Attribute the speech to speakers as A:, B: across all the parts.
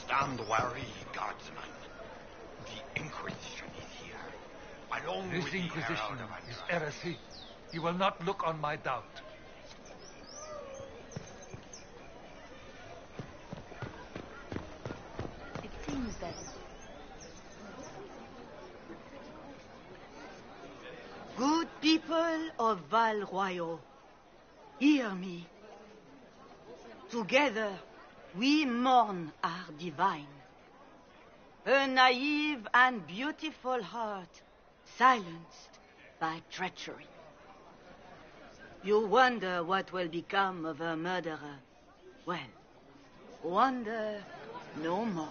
A: Stand wary, guardsman. The Inquisition is here. Along
B: This
A: with the
B: Inquisition
A: Herald of
B: is
A: Andromeda.
B: heresy. You will not look on my doubt.
C: It seems that...
D: Good people of Val Royal, hear me. Together, we mourn our divine. Her naive and beautiful heart, silenced by treachery. You wonder what will become of her murderer. Well, wonder no more.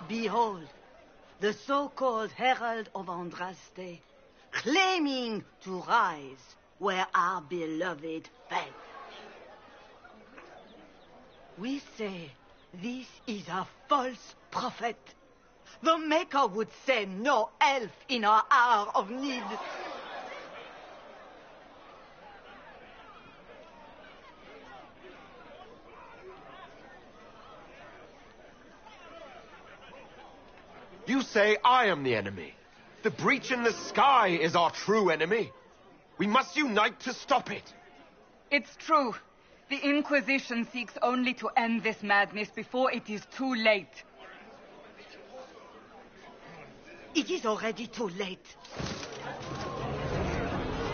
D: Behold, the so-called Herald of Andraste, claiming to rise where our beloved fell. We say this is a false prophet. The Maker would send no elf in our hour of need.
E: You say I am the enemy. The breach in the sky is our true enemy. We must unite to stop it.
F: It's true. The Inquisition seeks only to end this madness before it is too late.
D: It is already too late.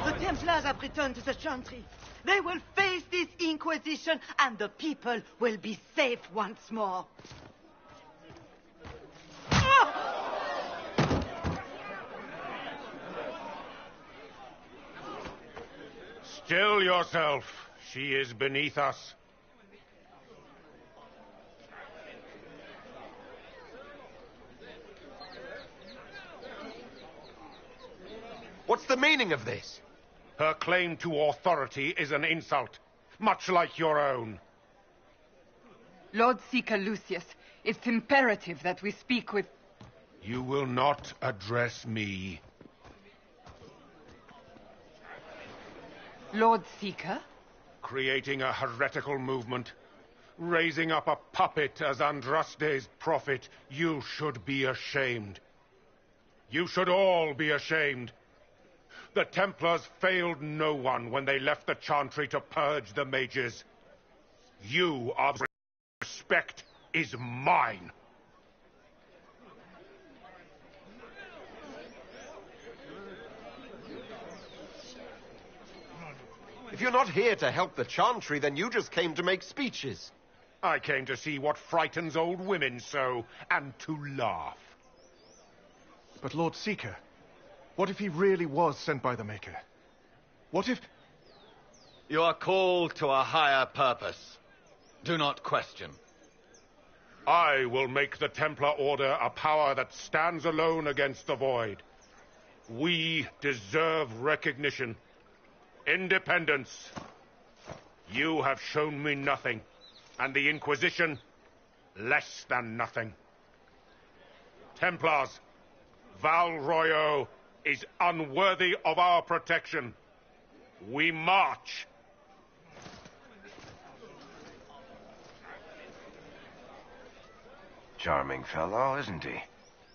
D: The Templars have returned to the Chantry. They will face this Inquisition, and the people will be safe once more.
G: Still yourself. She is beneath us.
E: What's the meaning of this?
G: Her claim to authority is an insult, much like your own.
F: Lord Seeker Lucius, it's imperative that we speak with...
G: You will not address me.
F: Lord Seeker?
G: Creating a heretical movement, raising up a puppet as Andraste's prophet, you should be ashamed. You should all be ashamed. The Templars failed no one when they left the Chantry to purge the mages. You are... Respect is mine.
E: If you're not here to help the Chantry, then you just came to make speeches.
G: I came to see what frightens old women so, and to laugh.
H: But Lord Seeker, what if he really was sent by the Maker? What if...
A: You are called to a higher purpose. Do not question.
G: I will make the Templar Order a power that stands alone against the Void. We deserve recognition. Independence. You have shown me nothing, and the Inquisition, less than nothing. Templars, Val Royal is unworthy of our protection. We march.
I: Charming fellow, isn't he?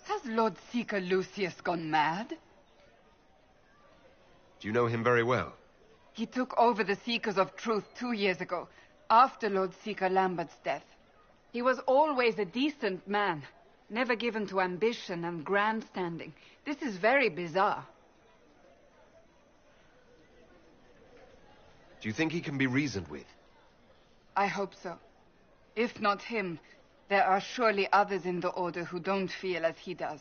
F: Has Lord Seeker Lucius gone mad?
E: Do you know him very well?
F: He took over the Seekers of Truth 2 years ago, after Lord Seeker Lambert's death. He was always a decent man, never given to ambition and grandstanding. This is very bizarre.
E: Do you think he can be reasoned with?
F: I hope so. If not him, there are surely others in the Order who don't feel as he does.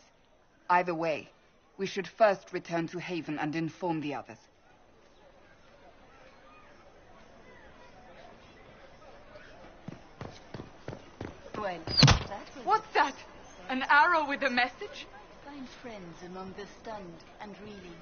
F: Either way, we should first return to Haven and inform the others.
C: Well,
F: What's that? An arrow with a message?
C: Find friends among the stunned and reeling.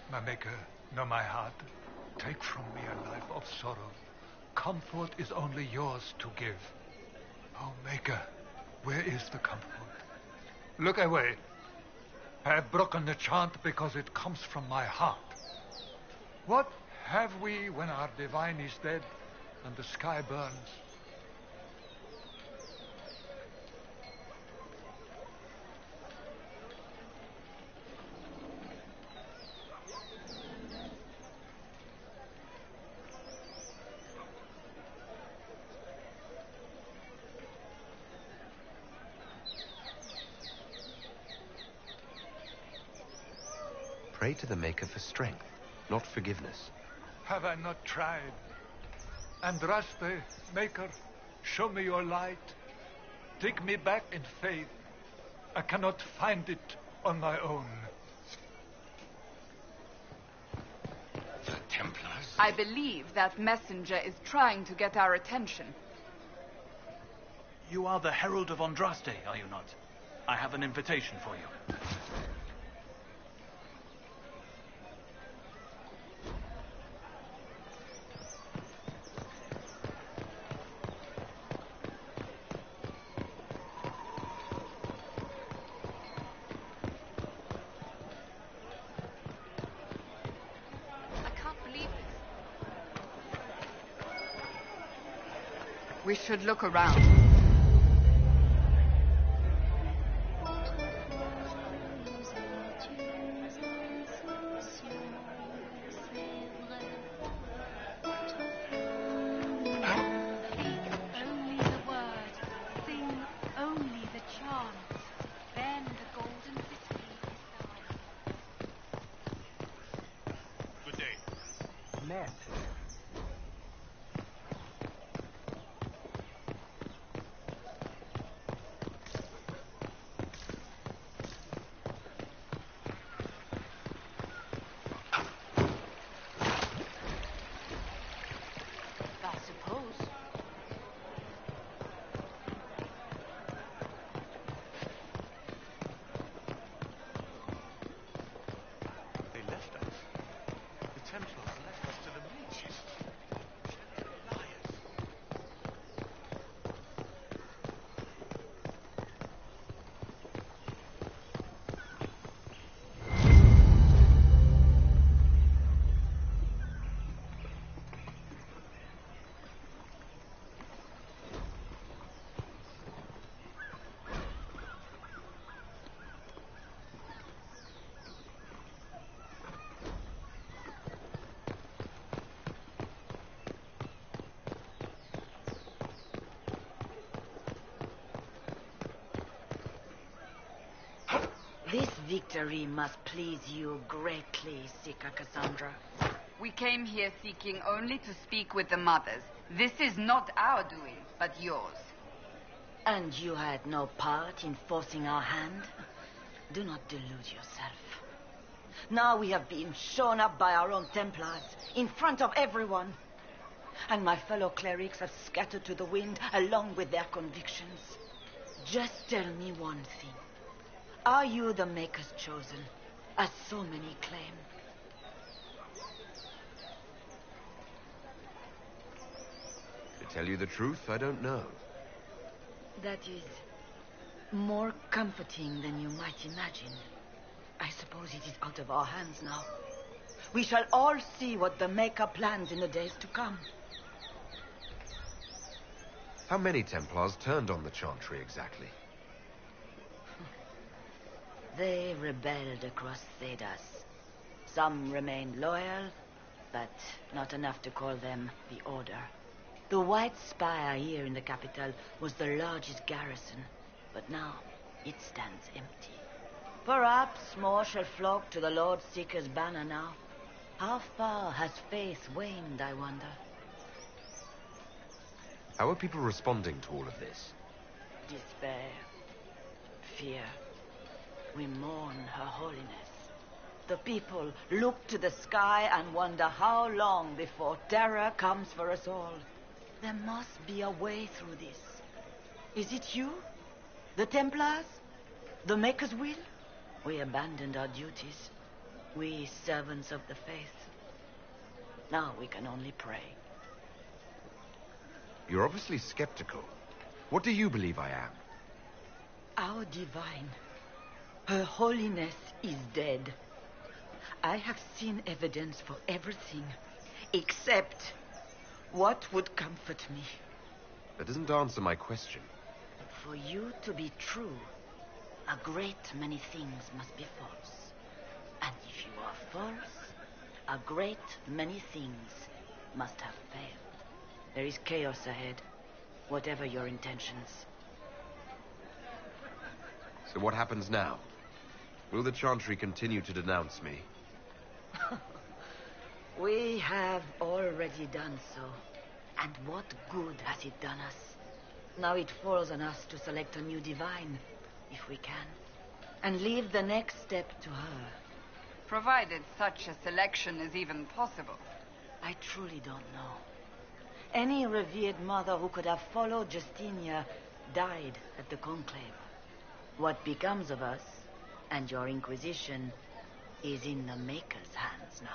B: My Maker, know my heart. Take from me a life of sorrow. Comfort is only yours to give. Oh, Maker, where is the comfort? Look away. I have broken the chant because it comes from my heart. What have we when our divine is dead and the sky burns?
E: Pray to the Maker for strength, not forgiveness.
B: Have I not tried? Andraste, Maker, show me your light. Take me back in faith. I cannot find it on my own.
A: The Templars?
F: I believe that messenger is trying to get our attention.
J: You are the Herald of Andraste, are you not? I have an invitation for you.
F: We should look around.
C: Only the word, sing only the chant, then the golden city is thine.
G: Good day.
E: Met.
C: I suppose.
H: They left us. The Templars left us to the mages. Liars.
D: This victory must please you greatly, Seeker Cassandra.
F: We came here seeking only to speak with the mothers. This is not our doing, but yours.
D: And you had no part in forcing our hand? Do not delude yourself. Now we have been shown up by our own Templars, in front of everyone. And my fellow clerics have scattered to the wind along with their convictions. Just tell me one thing. Are you the Maker's chosen, as so many claim?
E: To tell you the truth, I don't know.
D: That is more comforting than you might imagine. I suppose it is out of our hands now. We shall all see what the Maker plans in the days to come.
E: How many Templars turned on the Chantry exactly?
D: They rebelled across Thedas. Some remained loyal, but not enough to call them the Order. The White Spire here in the capital was the largest garrison, but now it stands empty. Perhaps more shall flock to the Lord Seeker's banner now. How far has faith waned, I wonder?
E: How are people responding to all of this?
D: Despair, fear. We mourn Her Holiness. The people look to the sky and wonder how long before terror comes for us all. There must be a way through this. Is it you? The Templars? The Maker's will? We abandoned our duties. We servants of the faith. Now we can only pray.
E: You're obviously skeptical. What do you believe I am?
D: Our divine, Her Holiness is dead. I have seen evidence for everything, except what would comfort me.
E: That doesn't answer my question.
D: For you to be true, a great many things must be false. And if you are false, a great many things must have failed. There is chaos ahead, whatever your intentions.
E: So what happens now? Will the Chantry continue to denounce me?
D: We have already done so. And what good has it done us? Now it falls on us to select a new divine, if we can, and leave the next step to her.
F: Provided such a selection is even possible.
D: I truly don't know. Any revered mother who could have followed Justinia died at the conclave. What becomes of us, and your Inquisition, is in the Maker's hands now.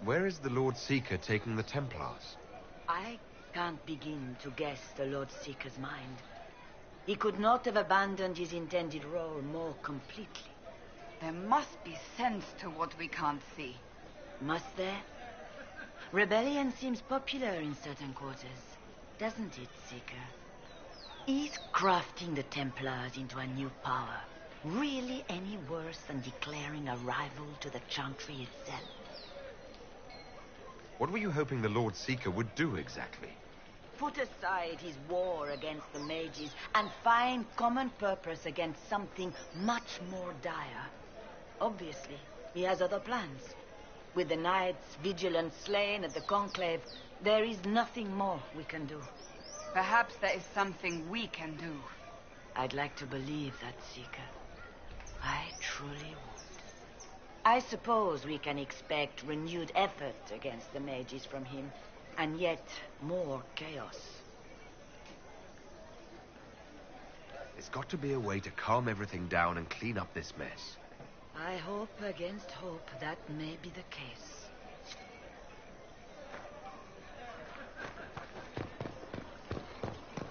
E: Where is the Lord Seeker taking the Templars?
D: I can't begin to guess the Lord Seeker's mind. He could not have abandoned his intended role more completely.
F: There must be sense to what we can't see.
D: Must there? Rebellion seems popular in certain quarters, doesn't it, Seeker? Is crafting the Templars into a new power really any worse than declaring a rival to the Chantry itself?
E: What were you hoping the Lord Seeker would do exactly?
D: Put aside his war against the mages and find common purpose against something much more dire. Obviously, he has other plans. With the knights vigilant slain at the conclave, there is nothing more we can do.
F: Perhaps there is something we can do.
D: I'd like to believe that, Seeker. I truly would. I suppose we can expect renewed effort against the mages from him, and yet more chaos.
E: There's got to be a way to calm everything down and clean up this mess.
D: I hope against hope that may be the case.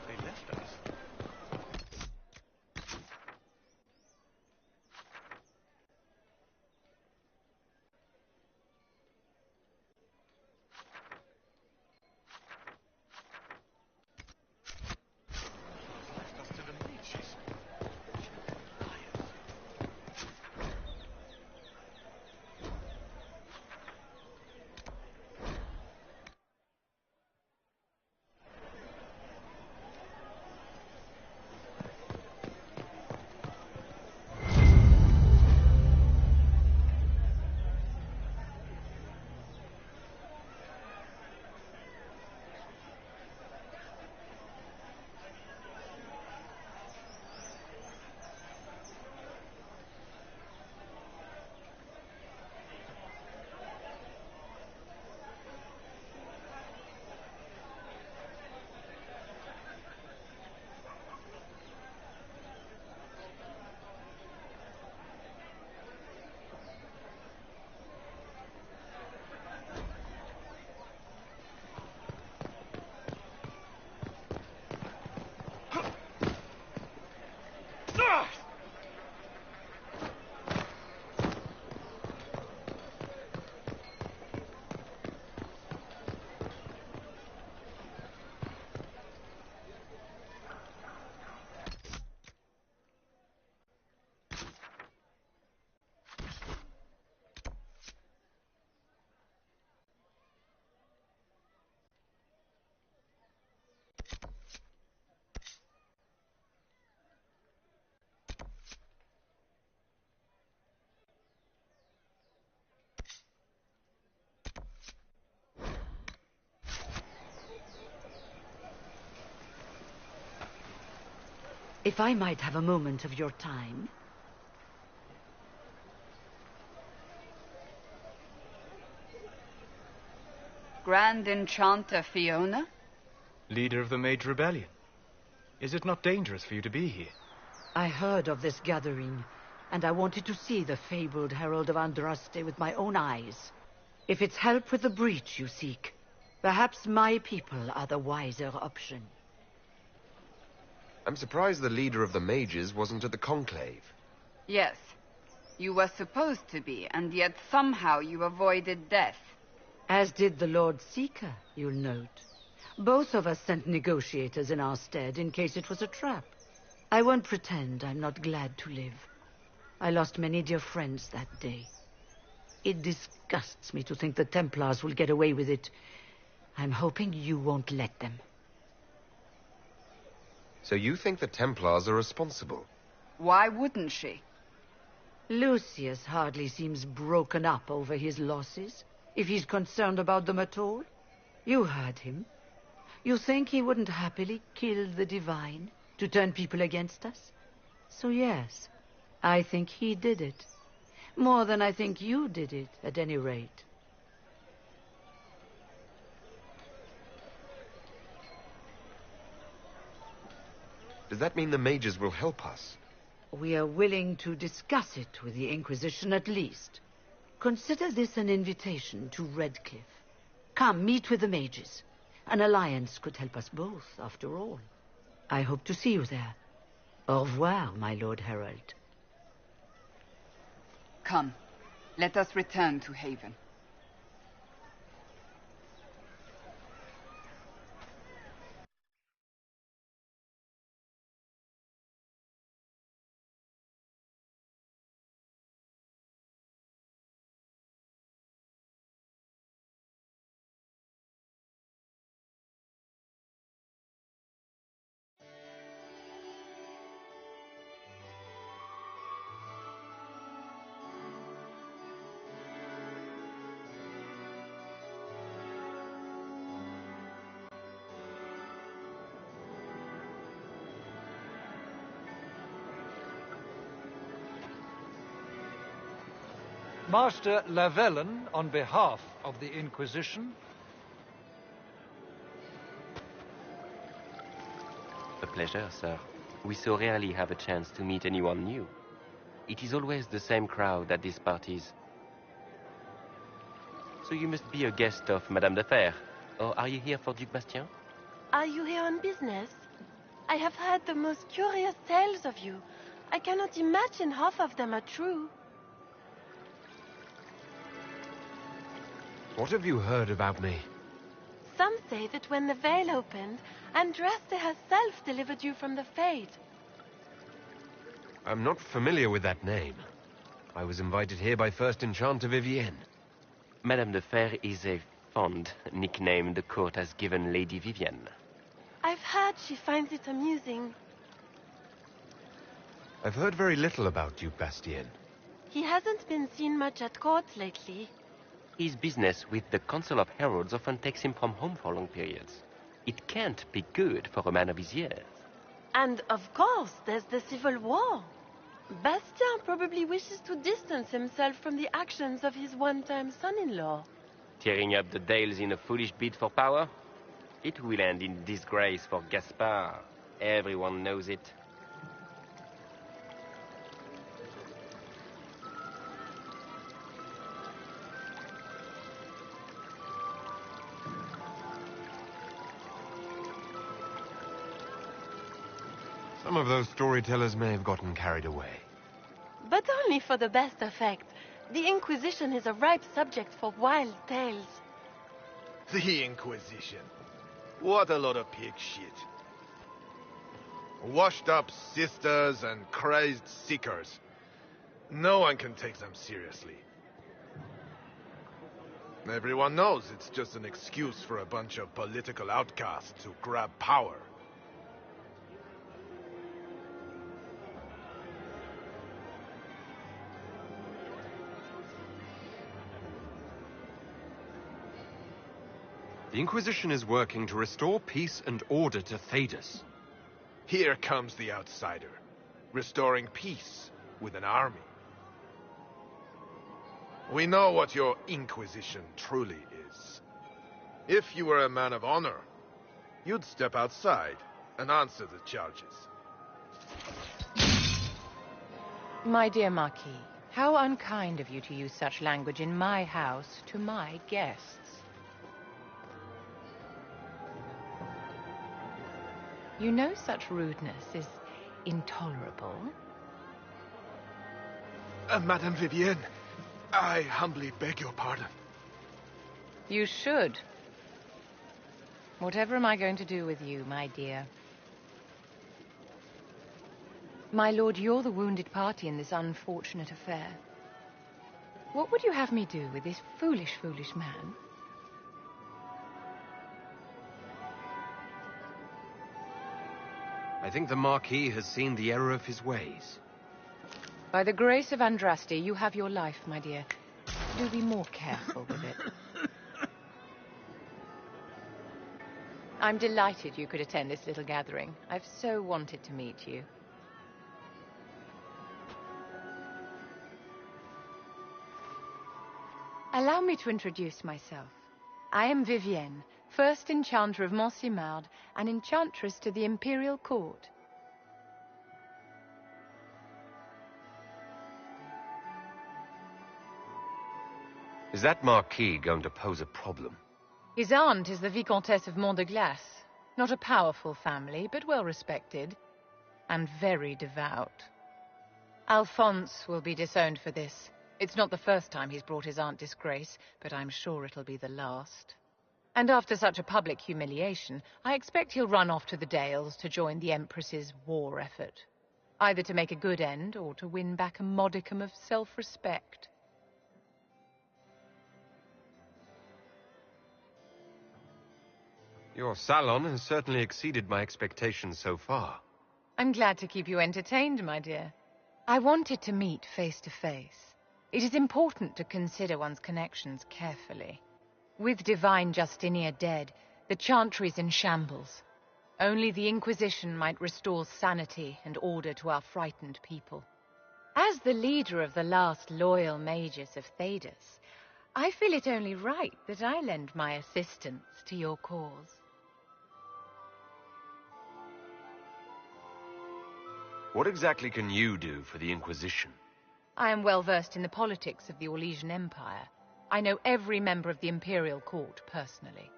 H: They left us. Left us to the mages. Liars.
D: If I might have a moment of your time.
F: Grand Enchanter Fiona?
K: Leader of the Mage Rebellion. Is it not dangerous for you to be here?
L: I heard of this gathering, and I wanted to see the fabled Herald of Andraste with my own eyes. If it's help with the breach you seek, perhaps my people are the wiser option.
E: I'm surprised the leader of the mages wasn't at the conclave.
F: Yes. You were supposed to be, and yet somehow you avoided death.
L: As did the Lord Seeker, you'll note. Both of us sent negotiators in our stead in case it was a trap. I won't pretend I'm not glad to live. I lost many dear friends that day. It disgusts me to think the Templars will get away with it. I'm hoping you won't let them.
E: So you think the Templars are responsible?
F: Why wouldn't she?
L: Lucius hardly seems broken up over his losses, if he's concerned about them at all. You heard him. You think he wouldn't happily kill the Divine to turn people against us? So yes, I think he did it. More than I think you did it, at any rate.
E: Does that mean the mages will help us?
L: We are willing to discuss it with the Inquisition at least. Consider this an invitation to Redcliffe. Come, meet with the mages. An alliance could help us both, after all. I hope to see you there. Au revoir, my Lord Herald.
F: Come, let us return to Haven.
B: Master Lavellen, on behalf of the Inquisition.
M: A pleasure, sir. We so rarely have a chance to meet anyone new. It is always the same crowd at these parties. So you must be a guest of Madame de Fer, or are you here for Duc Bastien?
N: Are you here on business? I have heard the most curious tales of you. I cannot imagine half of them are true.
E: What have you heard about me?
N: Some say that when the veil opened, Andraste herself delivered you from the Fade.
E: I'm not familiar with that name. I was invited here by First Enchanter Vivienne.
M: Madame de Fer is a fond nickname the court has given Lady Vivienne.
N: I've heard she finds it amusing.
E: I've heard very little about Duke Bastien.
N: He hasn't been seen much at court lately.
M: His business with the Council of Heralds often takes him from home for long periods. It can't be good for a man of his years.
N: And, of course, there's the civil war. Bastien probably wishes to distance himself from the actions of his one-time son-in-law.
M: Tearing up the Dales in a foolish bid for power? It will end in disgrace for Gaspard. Everyone knows it.
E: Some of those storytellers may have gotten carried away.
N: But only for the best effect. The Inquisition is a ripe subject for wild tales.
O: The Inquisition. What a lot of pig shit. Washed-up sisters and crazed seekers. No one can take them seriously. Everyone knows it's just an excuse for a bunch of political outcasts to grab power.
E: The Inquisition is working to restore peace and order to Thedas.
O: Here comes the outsider, restoring peace with an army. We know what your Inquisition truly is. If you were a man of honor, You'd step outside and answer the charges.
P: My dear Marquis, how unkind of you to use such language in my house to my guests. You know such rudeness is intolerable.
H: Madame Vivienne, I humbly beg your pardon.
P: You should. Whatever am I going to do with you, my dear? My lord, you're the wounded party in this unfortunate affair. What would you have me do with this foolish, foolish man?
E: I think the Marquis has seen the error of his ways.
P: By the grace of Andraste, you have your life, my dear. Do be more careful with it. I'm delighted you could attend this little gathering. I've so wanted to meet you. Allow me to introduce myself. I am Vivienne, first Enchanter of Magemeows and Enchantress to the Imperial Court.
E: Is that Marquis going to pose a problem?
P: His aunt is the Vicomtesse of Mont de Glace. Not a powerful family, but well respected. And very devout. Alphonse will be disowned for this. It's not the first time he's brought his aunt disgrace, but I'm sure it'll be the last. And after such a public humiliation, I expect he'll run off to the Dales to join the Empress's war effort. Either to make a good end, or to win back a modicum of self-respect.
E: Your salon has certainly exceeded my expectations so far.
P: I'm glad to keep you entertained, my dear. I wanted to meet face to face. It is important to consider one's connections carefully. With Divine Justinia dead, the Chantry's in shambles. Only the Inquisition might restore sanity and order to our frightened people. As the leader of the last loyal mages of Thedas, I feel it only right that I lend my assistance to your cause.
E: What exactly can you do for the Inquisition?
P: I am well versed in the politics of the Orlesian Empire. I know every member of the Imperial Court personally.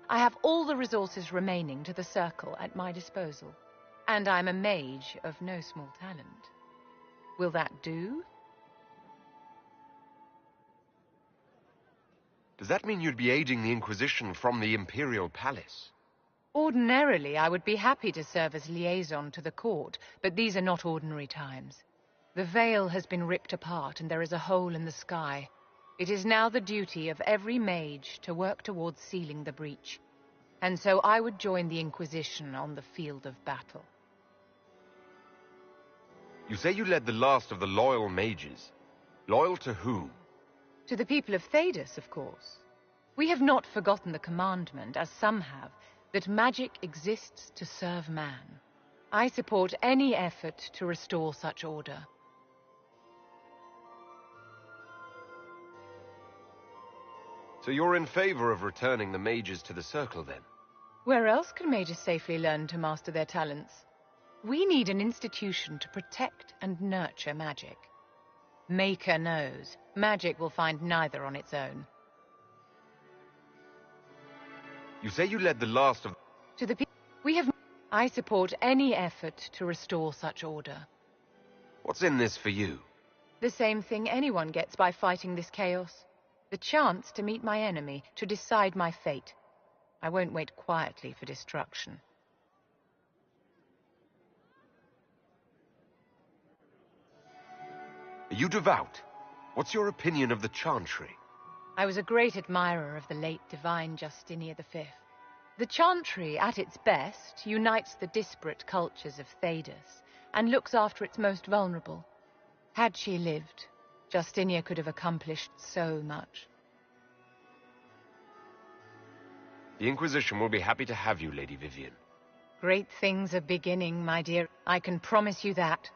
P: I have all the resources remaining to the Circle at my disposal. And I'm a mage of no small talent. Will that do?
E: Does that mean you'd be aiding the Inquisition from the Imperial Palace?
P: Ordinarily, I would be happy to serve as liaison to the court, but these are not ordinary times. The veil has been ripped apart and there is a hole in the sky. It is now the duty of every mage to work towards sealing the breach. And so I would join the Inquisition on the field of battle.
E: You say you led the last of the loyal mages. Loyal to whom?
P: To the people of Thedas, of course. We have not forgotten the commandment, as some have, that magic exists to serve man. I support any effort to restore such order.
E: So you're in favor of returning the mages to the Circle, then?
P: Where else can mages safely learn to master their talents? We need an institution to protect and nurture magic. Maker knows, magic will find neither on its own.
E: You say you led the last of...
P: To the people we have... I support any effort to restore such order.
E: What's in this for you?
P: The same thing anyone gets by fighting this chaos. The chance to meet my enemy, to decide my fate. I won't wait quietly for destruction.
E: Are you devout? What's your opinion of the Chantry?
P: I was a great admirer of the late Divine Justinia V. The Chantry, at its best, unites the disparate cultures of Thedas and looks after its most vulnerable. Had she lived, Justinia could have accomplished so much.
E: The Inquisition will be happy to have you, Lady Vivienne.
P: Great things are beginning, my dear. I can promise you that.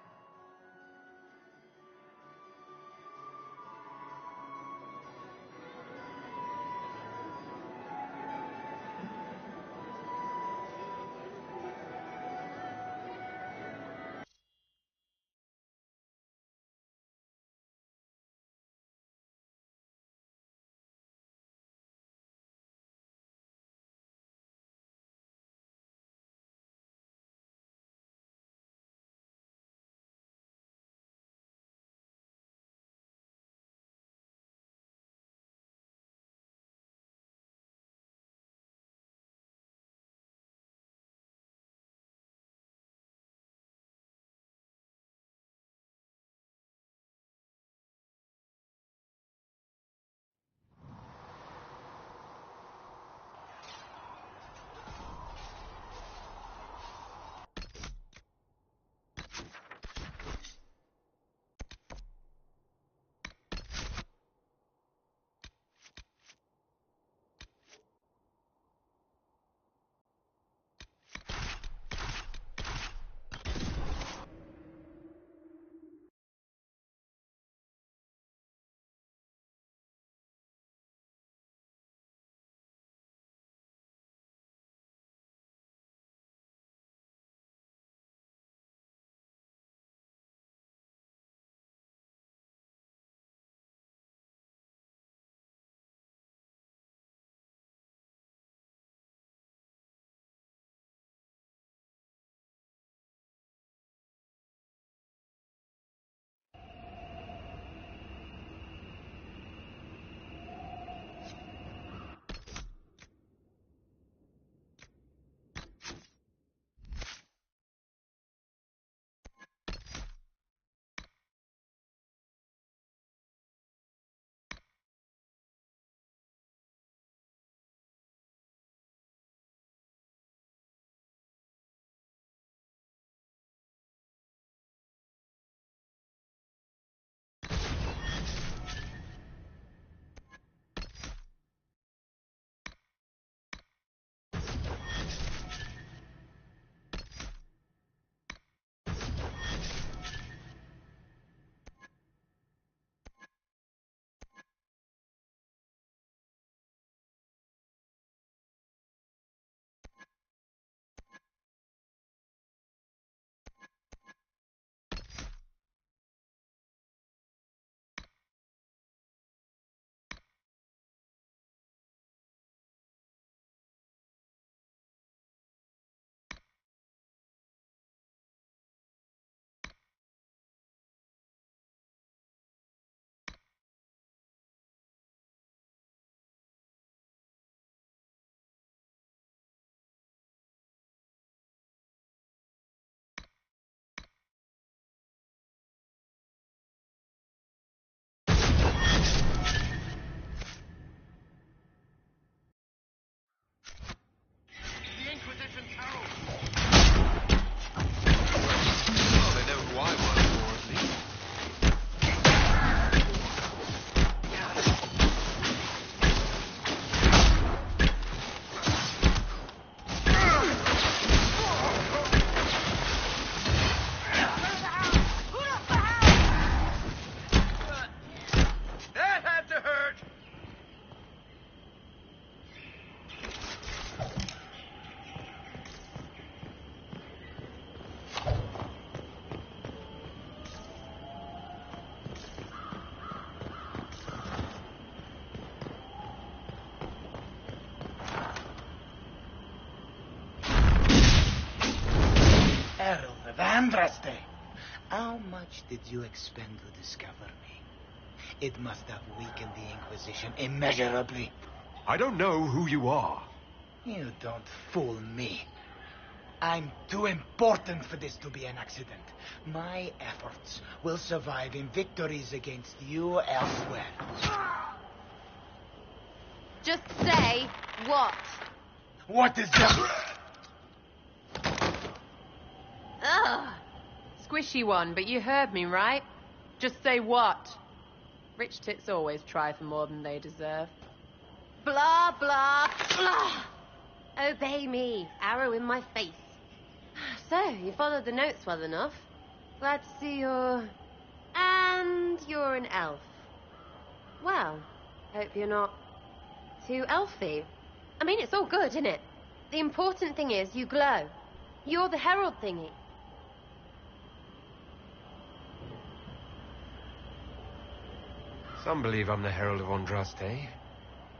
Q: Andraste, how much did you expend to discover me? It must have weakened the Inquisition immeasurably.
E: I don't know who you are.
Q: You don't fool me. I'm too important for this to be an accident. My efforts will survive in victories against you elsewhere.
N: Just say what?
Q: What is that?
N: Ugh.
R: Squishy one, but you heard me, right? Just say what? Rich tits always try for more than they deserve.
N: Blah, blah, blah. Obey me. Arrow in my face. So, you followed the notes well enough. Glad to see you're... And you're an elf. Well, hope you're not too elfy. I mean, it's all good, isn't it? The important thing is you glow. You're the herald thingy.
E: Some believe I'm the Herald of Andraste.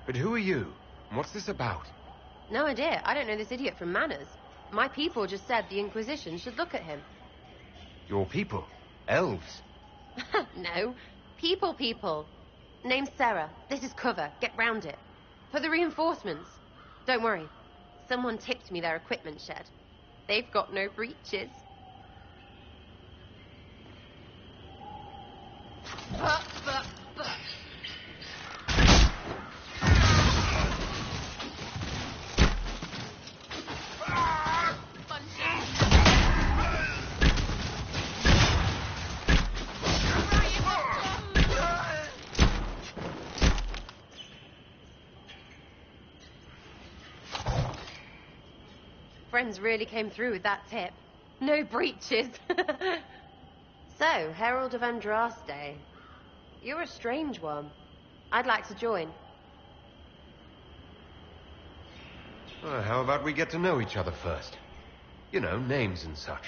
E: But who are you? And what's this about?
N: No idea. I don't know this idiot from Manners. My people just said the Inquisition should look at him.
E: Your people? Elves?
N: No. People. Name's Sarah. This is cover. Get round it. For the reinforcements. Don't worry. Someone tipped me their equipment shed. They've got no breaches. Friends really came through with that tip. No breaches. So, Herald of Andraste. You're a strange one. I'd like to join.
E: Well, how about we get to know each other first? You know, names and such.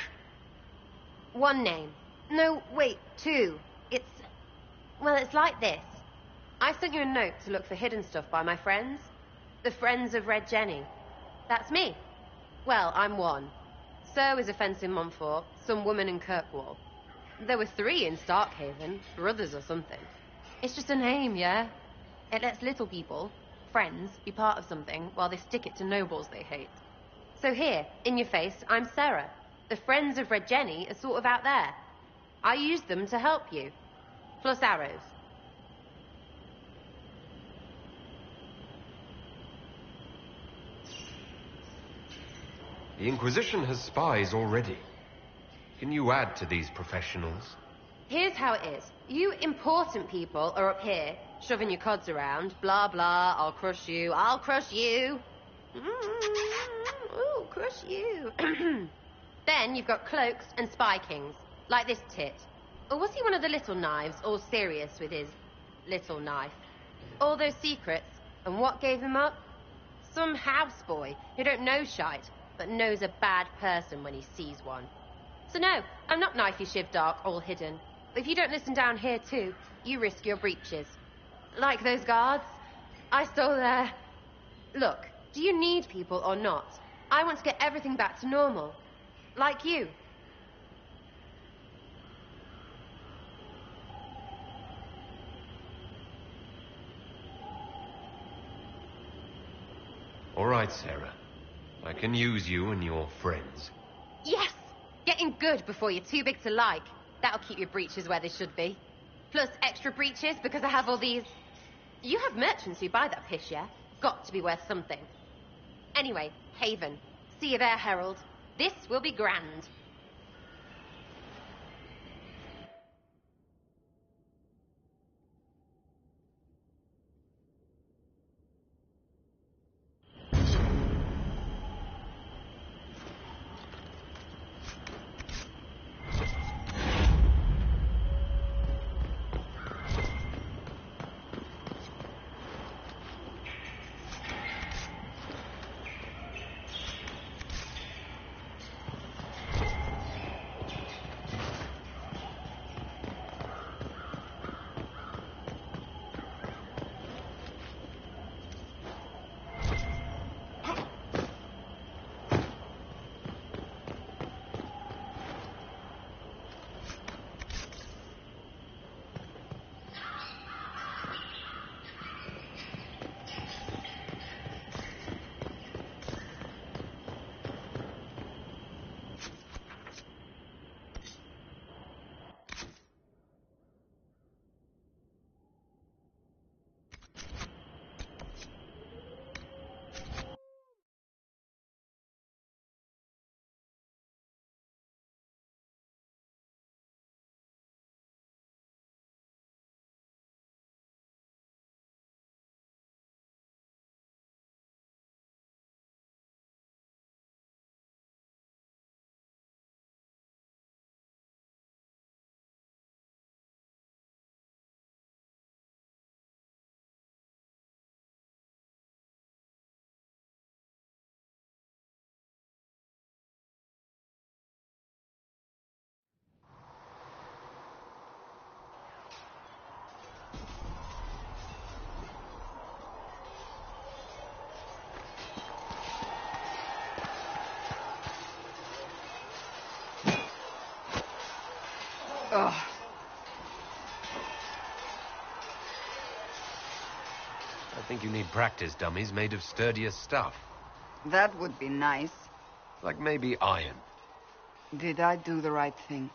N: One name. No, wait, two. It's like this. I sent you a note to look for hidden stuff by my friends. The Friends of Red Jenny. That's me. Well, I'm one. So is a fence in Montfort, some woman in Kirkwall. There were 3 in Starkhaven, brothers or something. It's just a name, yeah? It lets little people, friends, be part of something while they stick it to nobles they hate. So here, in your face, I'm Sarah. The Friends of Red Jenny are sort of out there. I use them to help you. Plus arrows.
E: The Inquisition has spies already. Can you add to these professionals?
N: Here's how it is. You important people are up here, shoving your cods around. Blah, blah, I'll crush you. Ooh, crush you. Then you've got cloaks and spy kings, like this tit. Or was he one of the little knives, all serious with his little knife? All those secrets, and what gave him up? Some houseboy who don't know shite, but knows a bad person when he sees one. So no, I'm not knifey shiv dark, all hidden. If you don't listen down here too, you risk your breeches. Like those guards, I stole their... Look, do you need people or not? I want to get everything back to normal. Like you.
E: All right, Sarah. I can use you and your friends.
N: Yes! Getting good before you're too big to like. That'll keep your breeches where they should be. Plus extra breeches because I have all these... You have merchants who buy that piss, yeah? Got to be worth something. Anyway, Haven. See you there, Herald. This will be grand.
F: Ugh.
E: I think you need practice dummies made of sturdier stuff.
F: That would be nice.
E: Like maybe iron.
F: Did I do the right thing?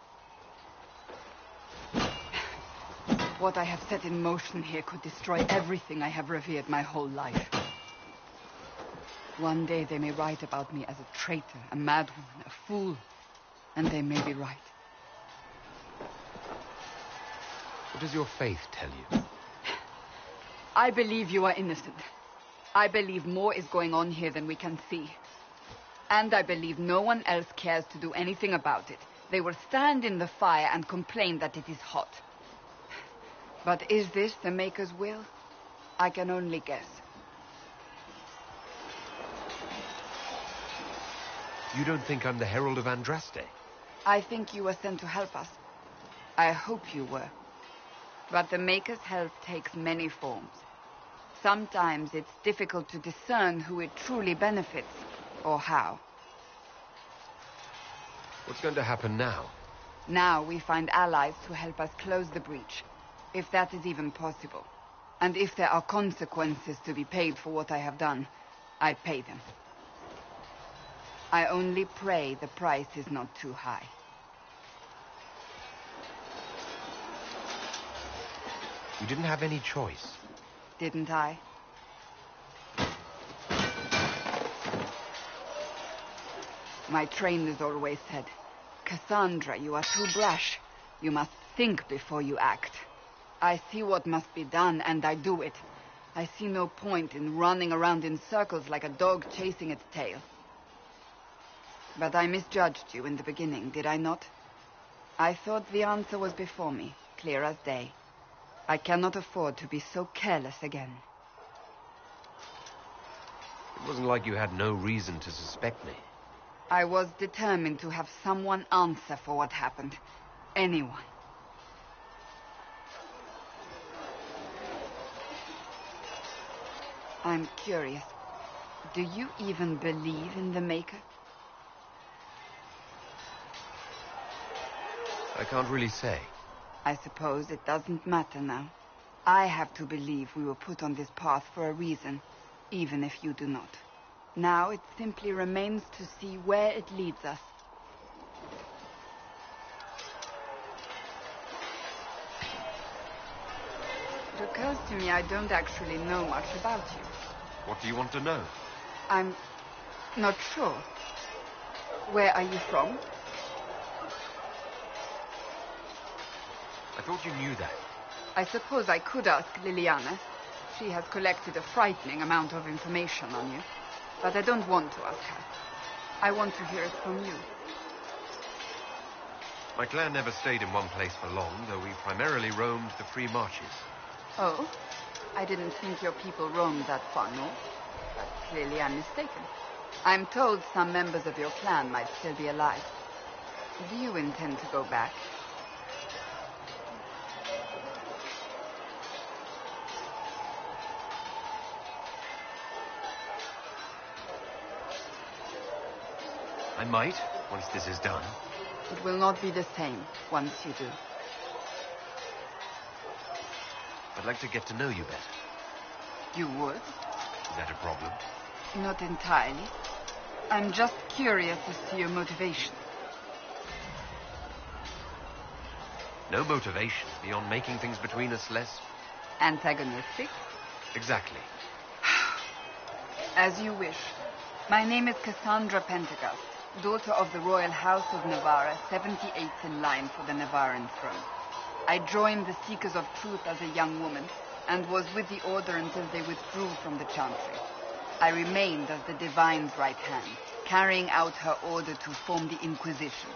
F: What I have set in motion here could destroy everything I have revered my whole life. One day they may write about me as a traitor, a madwoman, a fool. And they may be right.
E: What does your faith tell you?
F: I believe you are innocent. I believe more is going on here than we can see. And I believe no one else cares to do anything about it. They will stand in the fire and complain that it is hot. But is this the Maker's will? I can only guess.
E: You don't think I'm the Herald of Andraste?
F: I think you were sent to help us. I hope you were. But the Maker's help takes many forms. Sometimes it's difficult to discern who it truly benefits, or how.
E: What's going to happen now?
F: Now we find allies to help us close the breach, if that is even possible. And if there are consequences to be paid for what I have done, I pay them. I only pray the price is not too high.
E: You didn't have any choice.
F: Didn't I? My trainers always said, Cassandra, you are too brash. You must think before you act. I see what must be done, and I do it. I see no point in running around in circles like a dog chasing its tail. But I misjudged you in the beginning, did I not? I thought the answer was before me, clear as day. I cannot afford to be so careless again.
E: It wasn't like you had no reason to suspect me.
F: I was determined to have someone answer for what happened. Anyone. I'm curious. Do you even believe in the Maker?
E: I can't really say.
F: I suppose it doesn't matter now. I have to believe we were put on this path for a reason, even if you do not. Now it simply remains to see where it leads us. It occurs to me I don't actually know much about you.
E: What do you want to know?
F: I'm not sure. Where are you from?
E: I thought you knew that.
F: I suppose I could ask Liliana. She has collected a frightening amount of information on you. But I don't want to ask her. I want to hear it from you.
E: My clan never stayed in one place for long, though we primarily roamed the free marches.
F: Oh? I didn't think your people roamed that far north. But clearly I'm mistaken. I'm told some members of your clan might still be alive. Do you intend to go back?
E: I might, once this is done.
F: It will not be the same once you do.
E: I'd like to get to know you better.
F: You would?
E: Is that a problem?
F: Not entirely. I'm just curious as to your motivation.
E: No motivation beyond making things between us less...
F: antagonistic?
E: Exactly.
F: As you wish. My name is Cassandra Pentecost, daughter of the Royal House of Navarra, 78th in line for the Navarran throne. I joined the Seekers of Truth as a young woman, and was with the Order until they withdrew from the Chantry. I remained as the Divine's right hand, carrying out her order to form the Inquisition.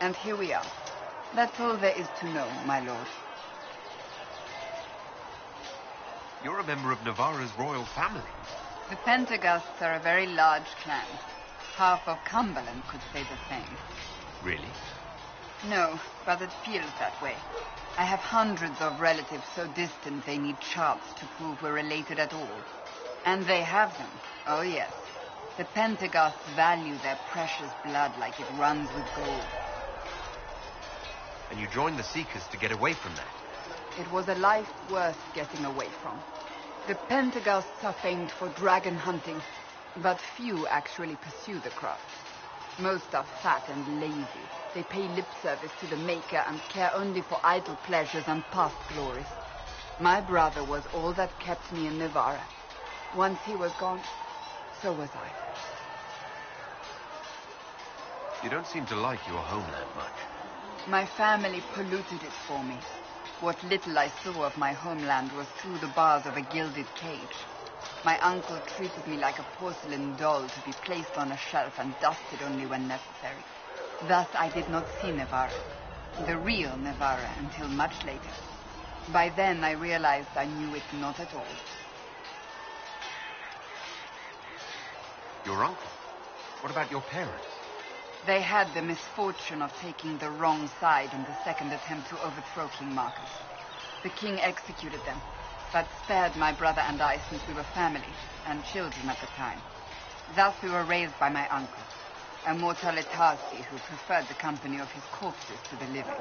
F: And here we are. That's all there is to know, my lord.
E: You're a member of Navarra's royal family.
F: The Pentecosts are a very large clan. Half of Cumberland could say the same.
E: Really?
F: No, but it feels that way. I have hundreds of relatives so distant they need charts to prove we're related at all. And they have them. Oh, yes. The Pentecosts value their precious blood like it runs with gold.
E: And you joined the Seekers to get away from that.
F: It was a life worth getting away from. The Pentaghasts are famed for dragon hunting, but few actually pursue the craft. Most are fat and lazy. They pay lip service to the Maker and care only for idle pleasures and past glories. My brother was all that kept me in Navarra. Once he was gone, so was I.
E: You don't seem to like your homeland much.
F: My family polluted it for me. What little I saw of my homeland was through the bars of a gilded cage. My uncle treated me like a porcelain doll to be placed on a shelf and dusted only when necessary. Thus I did not see Navarra, the real Navarra, until much later. By then I realized I knew it not at all.
E: Your uncle? What about your parents?
F: They had the misfortune of taking the wrong side in the second attempt to overthrow King Marcus. The king executed them, but spared my brother and I since we were family and children at the time. Thus we were raised by my uncle, a mortalitasi who preferred the company of his corpses to the living.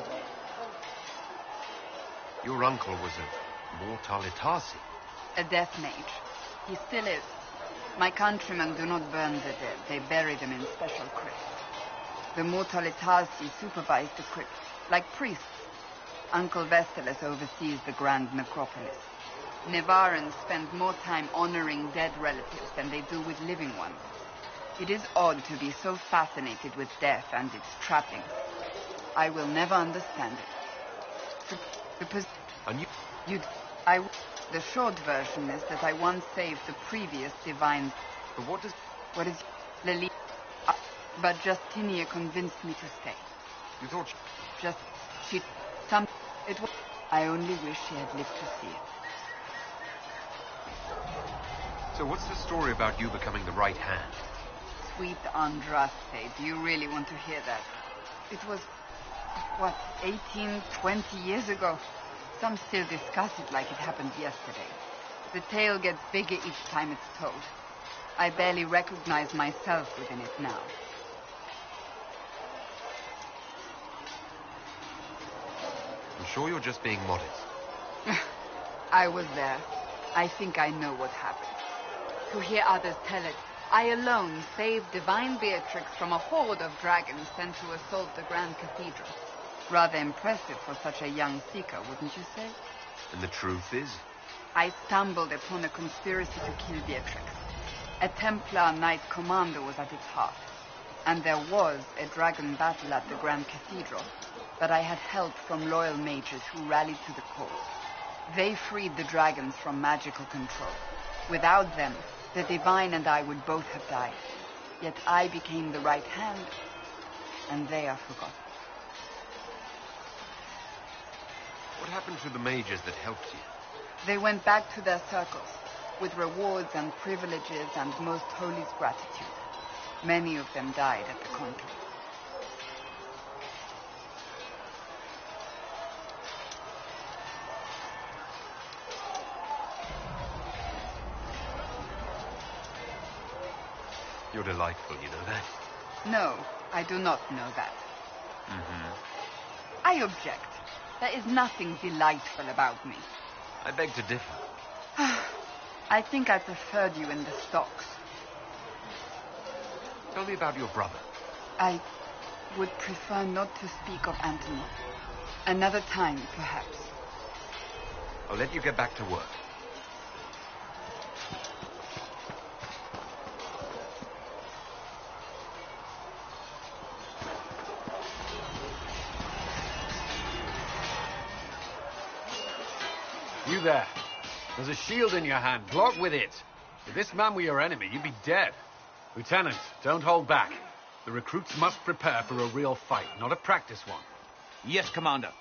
E: Your uncle was a mortalitasi?
F: A death mage. He still is. My countrymen do not burn the dead. They bury them in special crypts. The mortalitasi supervise the crypts, like priests. Uncle Vestalis oversees the grand necropolis. Navarrans spend more time honoring dead relatives than they do with living ones. It is odd to be so fascinated with death and its trappings. I will never understand it. The short version is that I once saved the previous divine.
E: But
F: what is Lily? But Justinia convinced me to stay.
E: You thought
F: I only wish she had lived to see it.
E: So what's the story about you becoming the right hand?
F: Sweet Andraste, do you really want to hear that? It was, 18, 20 years ago? Some still discuss it like it happened yesterday. The tale gets bigger each time it's told. I barely recognize myself within it now.
E: I'm sure you're just being modest.
F: I was there. I think I know what happened. To hear others tell it, I alone saved divine Beatrix from a horde of dragons sent to assault the Grand Cathedral. Rather impressive for such a young seeker, wouldn't you say?
E: And the truth is?
F: I stumbled upon a conspiracy to kill Beatrix. A Templar Knight Commander was at its heart. And there was a dragon battle at the Grand Cathedral. But I had help from loyal mages who rallied to the cause. They freed the dragons from magical control. Without them, the Divine and I would both have died. Yet I became the right hand, and they are forgotten.
E: What happened to the mages that helped you?
F: They went back to their circles, with rewards and privileges and most holy's gratitude. Many of them died at the conclave.
E: You're delightful, you know that?
F: No, I do not know that. I object. There is nothing delightful about me.
E: I beg to differ.
F: I think I preferred you in the stocks.
E: Tell me about your brother.
F: I would prefer not to speak of Anthony. Another time, perhaps.
E: I'll let you get back to work.
S: You there. There's a shield in your hand. Block with it. If this man were your enemy, you'd be dead. Lieutenant, don't hold back. The recruits must prepare for a real fight, not a practice one.
J: Yes, Commander.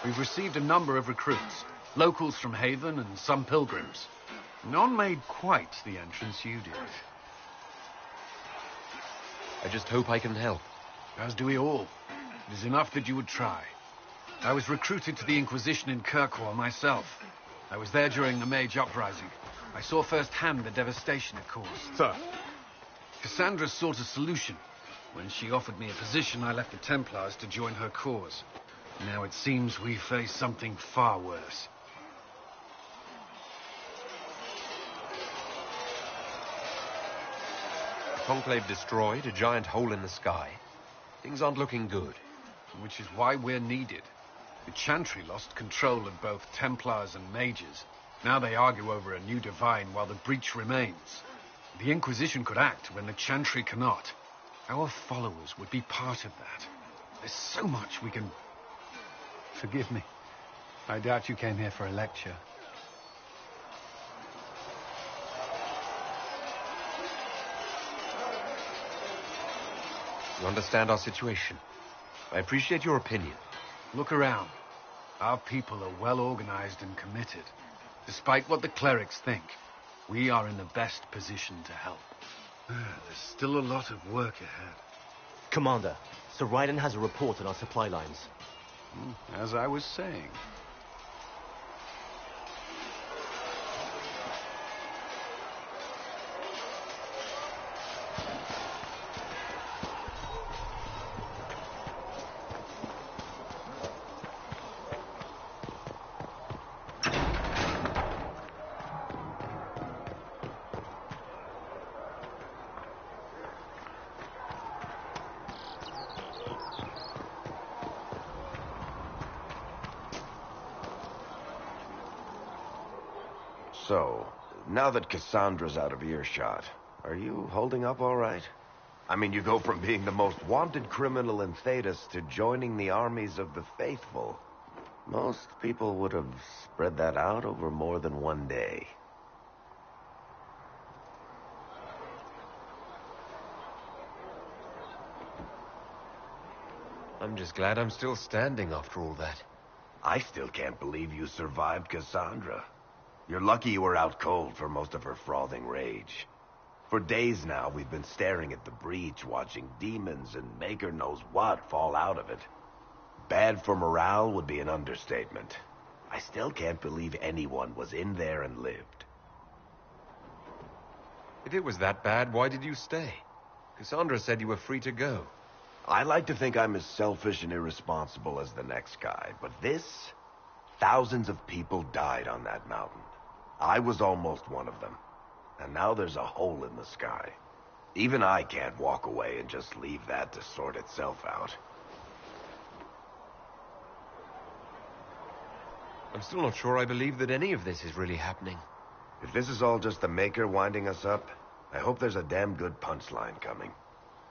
S: We've received a number of recruits. Locals from Haven and some pilgrims. None made quite the entrance you did.
E: I just hope I can help.
S: As do we all. It is enough that you would try. I was recruited to the Inquisition in Kirkwall myself. I was there during the Mage Uprising. I saw firsthand the devastation it caused.
H: Sir.
S: Cassandra sought a solution. When she offered me a position, I left the Templars to join her cause. Now it seems we face something far worse.
E: Conclave destroyed, a giant hole in the sky. Things aren't looking good.
S: Which is why we're needed. The Chantry lost control of both Templars and Mages. Now they argue over a new divine while the breach remains. The Inquisition could act when the Chantry cannot. Our followers would be part of that. There's so much we can... Forgive me. I doubt you came here for a lecture.
E: You understand our situation. I appreciate your opinion.
S: Look around. Our people are well organized and committed. Despite what the clerics think, we are in the best position to help. There's still a lot of work ahead.
T: Commander, Sir Ryden has a report on our supply lines.
S: As I was saying.
I: So, now that Cassandra's out of earshot, are you holding up all right? I mean, you go from being the most wanted criminal in Thedas to joining the armies of the faithful. Most people would have spread that out over more than one day.
E: I'm just glad I'm still standing after all that.
I: I still can't believe you survived Cassandra. You're lucky you were out cold for most of her frothing rage. For days now, we've been staring at the breach, watching demons and maker knows what fall out of it. Bad for morale would be an understatement. I still can't believe anyone was in there and lived.
E: If it was that bad, why did you stay? Cassandra said you were free to go.
I: I like to think I'm as selfish and irresponsible as the next guy, but this... Thousands of people died on that mountain. I was almost one of them. And now there's a hole in the sky. Even I can't walk away and just leave that to sort itself out.
E: I'm still not sure I believe that any of this is really happening.
I: If this is all just the Maker winding us up, I hope there's a damn good punchline coming.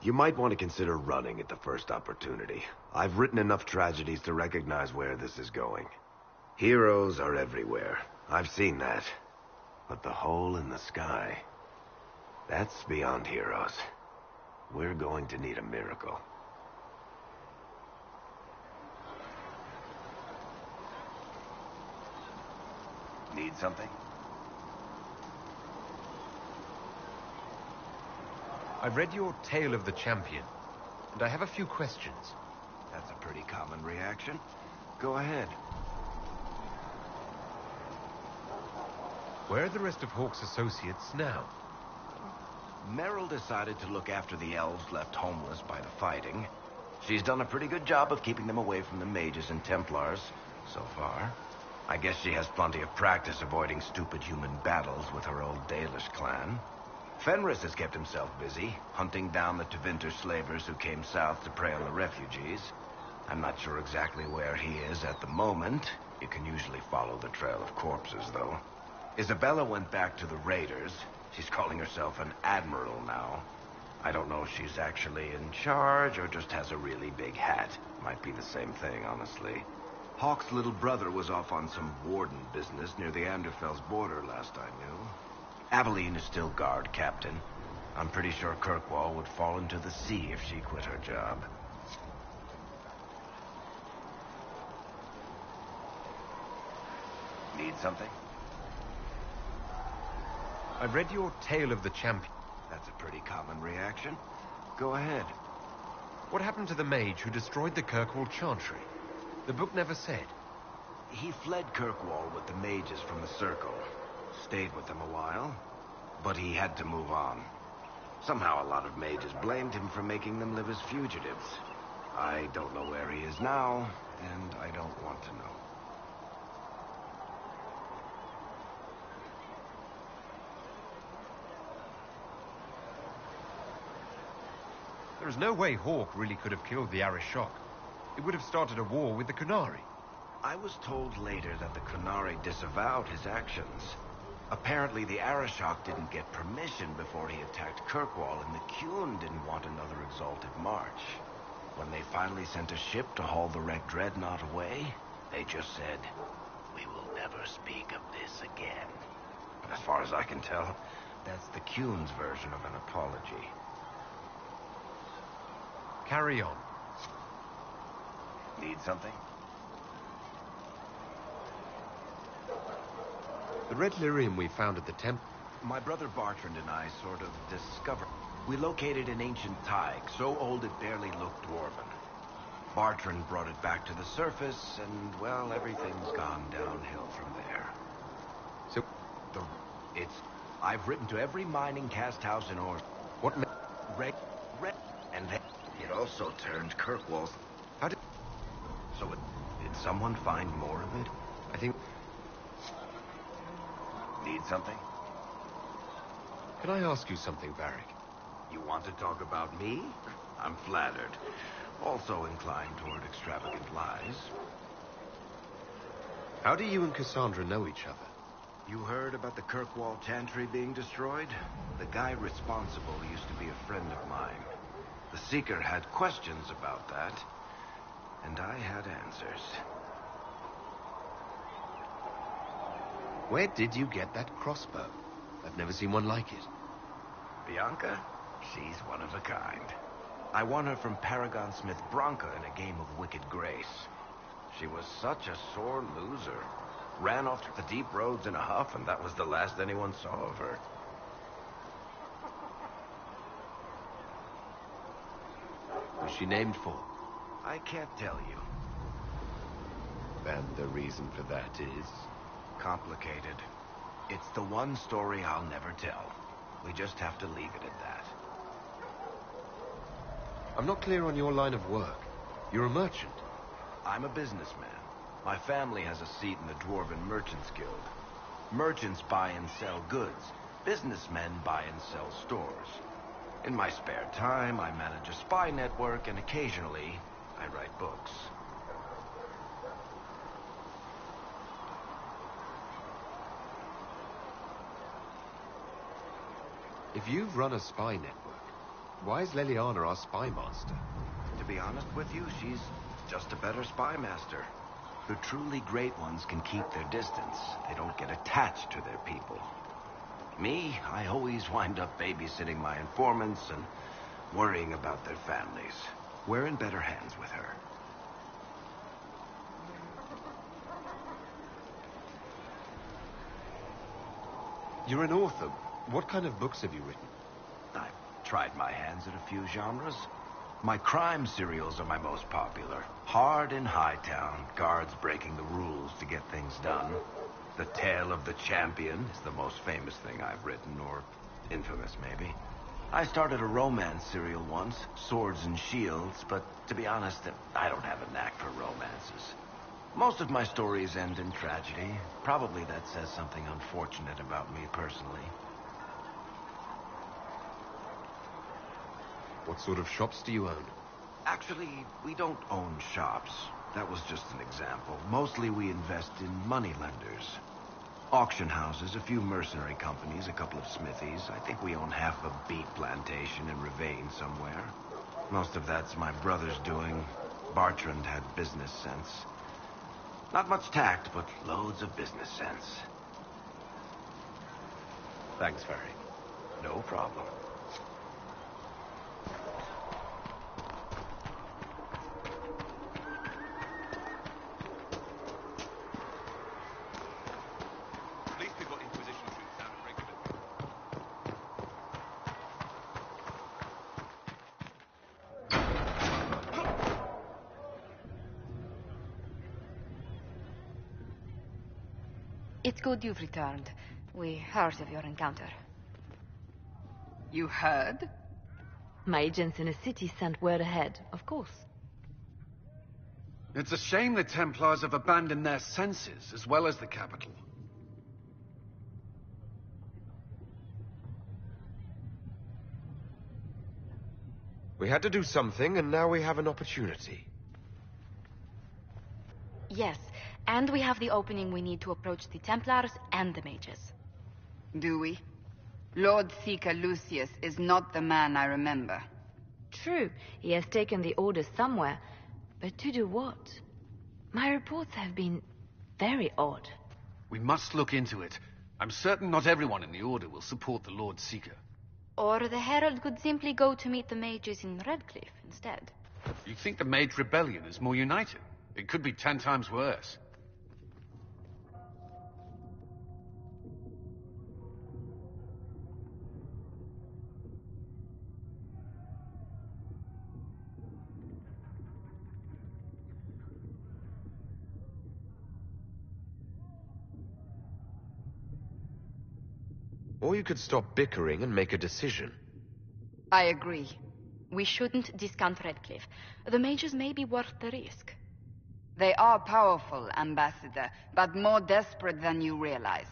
I: You might want to consider running at the first opportunity. I've written enough tragedies to recognize where this is going. Heroes are everywhere. I've seen that. But the hole in the sky... that's beyond heroes. We're going to need a miracle. Need something?
E: I've read your Tale of the Champion, and I have a few questions.
I: That's a pretty common reaction. Go ahead.
E: Where are the rest of Hawke's associates now?
I: Meryl decided to look after the elves left homeless by the fighting. She's done a pretty good job of keeping them away from the mages and Templars, so far. I guess she has plenty of practice avoiding stupid human battles with her old Dalish clan. Fenris has kept himself busy, hunting down the Tevinter slavers who came south to prey on the refugees. I'm not sure exactly where he is at the moment. You can usually follow the trail of corpses, though. Isabella went back to the raiders. She's calling herself an admiral now. I don't know if she's actually in charge or just has a really big hat. Might be the same thing, honestly. Hawke's little brother was off on some warden business near the Anderfell's border last I knew. Aveline is still guard captain. I'm pretty sure Kirkwall would fall into the sea if she quit her job. Need something?
E: I've read your Tale of the Champion.
I: That's a pretty common reaction. Go ahead.
E: What happened to the mage who destroyed the Kirkwall Chantry? The book never said.
I: He fled Kirkwall with the mages from the Circle. Stayed with them a while, but he had to move on. Somehow a lot of mages blamed him for making them live as fugitives. I don't know where he is now, and I don't want to know.
E: There is no way Hawk really could have killed the Arishok. It would have started a war with the Qunari.
I: I was told later that the Qunari disavowed his actions. Apparently the Arishok didn't get permission before he attacked Kirkwall, and the Qun didn't want another exalted march. When they finally sent a ship to haul the wrecked dreadnought away, they just said, "We will never speak of this again." As far as I can tell, that's the Qun's version of an apology.
E: Carry on.
I: Need something?
E: The red lyrium we found at the temple.
I: My brother Bartrand and I sort of discovered. We located an ancient thaig, so old it barely looked dwarven. Bartrand brought it back to the surface, and, well, everything's gone downhill from there.
E: So,
I: I've written to every mining cast house in Ors.
E: What?
I: Red, and it also turned Kirkwall's. How did? So did someone find more of it?
E: I think.
I: Need something?
E: Can I ask you something, Varric?
I: You want to talk about me? I'm flattered. Also inclined toward extravagant lies.
E: How do you and Cassandra know each other?
I: You heard about the Kirkwall Chantry being destroyed? The guy responsible used to be a friend of mine. The Seeker had questions about that, and I had answers.
E: Where did you get that crossbow? I've never seen one like it.
I: Bianca? She's one of a kind. I won her from Paragon Smith Bronca in a game of Wicked Grace. She was such a sore loser. Ran off the deep roads in a huff, and that was the last anyone saw of her.
E: Was she named for?
I: I can't tell you.
E: And the reason for that is?
I: Complicated. It's the one story I'll never tell. We just have to leave it at that.
E: I'm not clear on your line of work. You're a merchant.
I: I'm a businessman. My family has a seat in the Dwarven Merchants Guild. Merchants buy and sell goods. Businessmen buy and sell stores. In my spare time, I manage a spy network, and occasionally, I write books.
E: If you've run a spy network, why is Leliana our spy master?
I: To be honest with you, she's just a better spy master. The truly great ones can keep their distance. They don't get attached to their people. Me, I always wind up babysitting my informants and worrying about their families. We're in better hands with her.
E: You're an author. What kind of books have you written?
I: I've tried my hands at a few genres. My crime serials are my most popular. Hard in Hightown, guards breaking the rules to get things done. The Tale of the Champion is the most famous thing I've written, or infamous, maybe. I started a romance serial once, Swords and Shields, but to be honest, I don't have a knack for romances. Most of my stories end in tragedy. Probably that says something unfortunate about me personally.
E: What sort of shops do you own?
I: Actually, we don't own shops. That was just an example. Mostly we invest in moneylenders. Auction houses, a few mercenary companies, a couple of smithies. I think we own half a beet plantation in Ravane somewhere. Most of that's my brother's doing. Bartrand had business sense. Not much tact, but loads of business sense.
E: Thanks, Ferry.
I: No problem.
E: Police people got Inquisition troops down at regularly.
U: It's good you've returned. We heard of your encounter.
F: You heard?
U: My agents in the city sent word ahead, of course.
S: It's a shame the Templars have abandoned their senses, as well as the capital.
E: We had to do something, and now we have an opportunity.
V: Yes, and we have the opening we need to approach the Templars and the mages.
F: Do we? Lord Seeker Lucius is not the man I remember.
U: True, he has taken the order somewhere, but to do what? My reports have been very odd.
S: We must look into it. I'm certain not everyone in the Order will support the Lord Seeker.
V: Or the Herald could simply go to meet the mages in Redcliffe instead.
S: You think the Mage Rebellion is more united? It could be 10 times worse.
E: Or you could stop bickering and make a decision.
V: I agree. We shouldn't discount Redcliffe. The mages may be worth the risk.
F: They are powerful, Ambassador, but more desperate than you realize.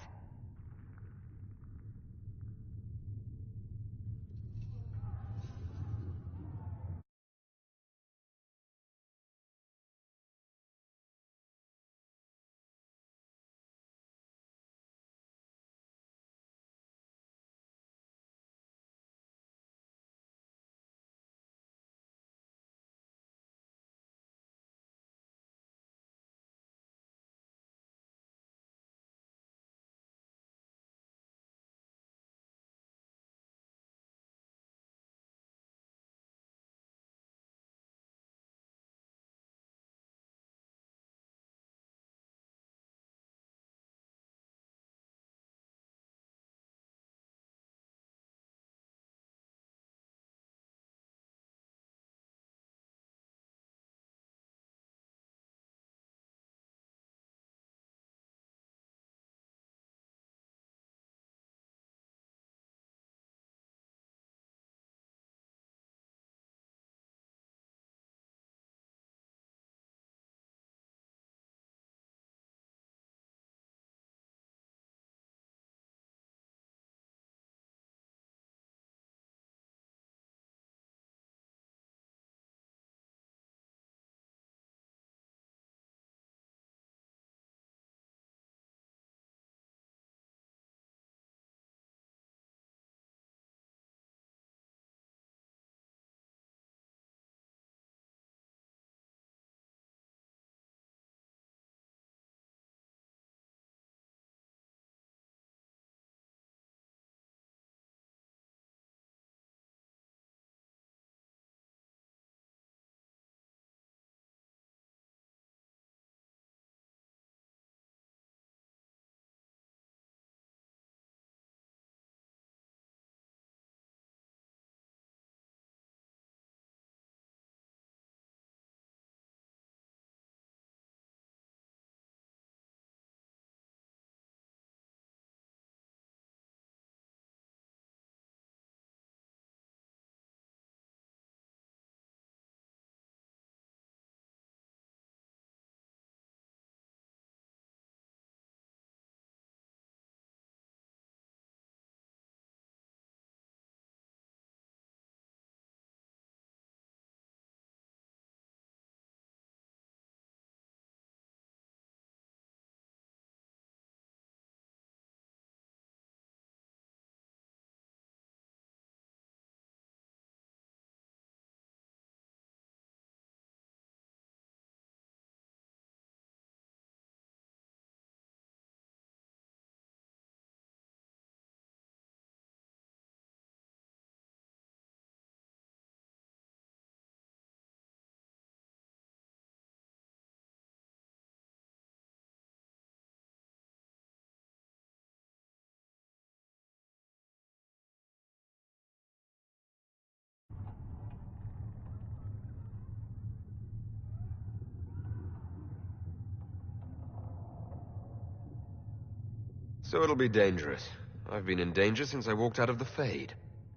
E: So it'll be dangerous. I've been in danger since I walked out of the Fade.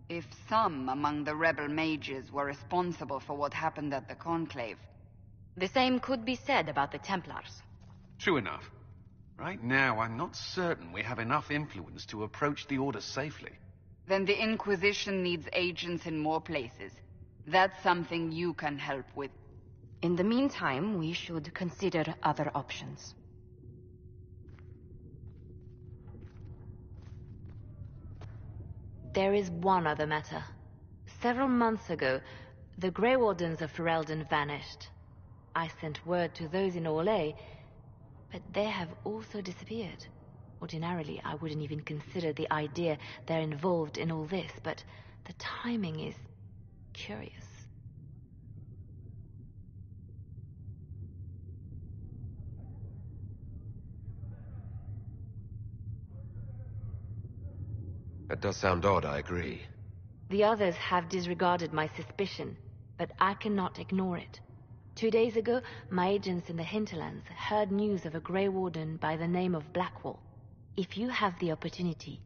F: If some among the rebel mages were responsible for what happened at the Conclave...
V: The same could be said about the Templars.
S: True enough. Right now, I'm not certain we have enough influence to approach the Order safely.
F: Then the Inquisition needs agents in more places. That's something you can help with.
V: In the meantime, we should consider other options. There is one other matter. Several months ago, the Grey Wardens of Ferelden vanished. I sent word to those in Orlais, but they have also disappeared. Ordinarily, I wouldn't even consider the idea they're involved in all this, but the timing is curious.
E: That does sound odd, I agree.
V: The others have disregarded my suspicion, but I cannot ignore it. 2 days ago, my agents in the hinterlands heard news of a Grey Warden by the name of Blackwall. If you have the opportunity,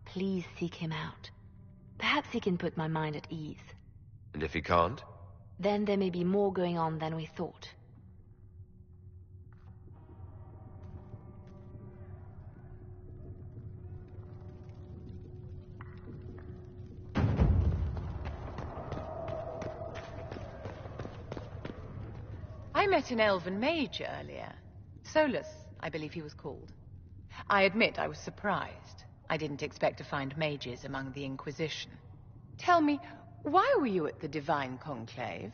V: please seek him out. Perhaps he can put my mind at ease.
E: And if he can't?
V: Then there may be more going on than we thought.
P: I met an elven mage earlier. Solus, I believe he was called. I admit I was surprised. I didn't expect to find mages among the Inquisition. Tell me, why were you at the Divine Conclave?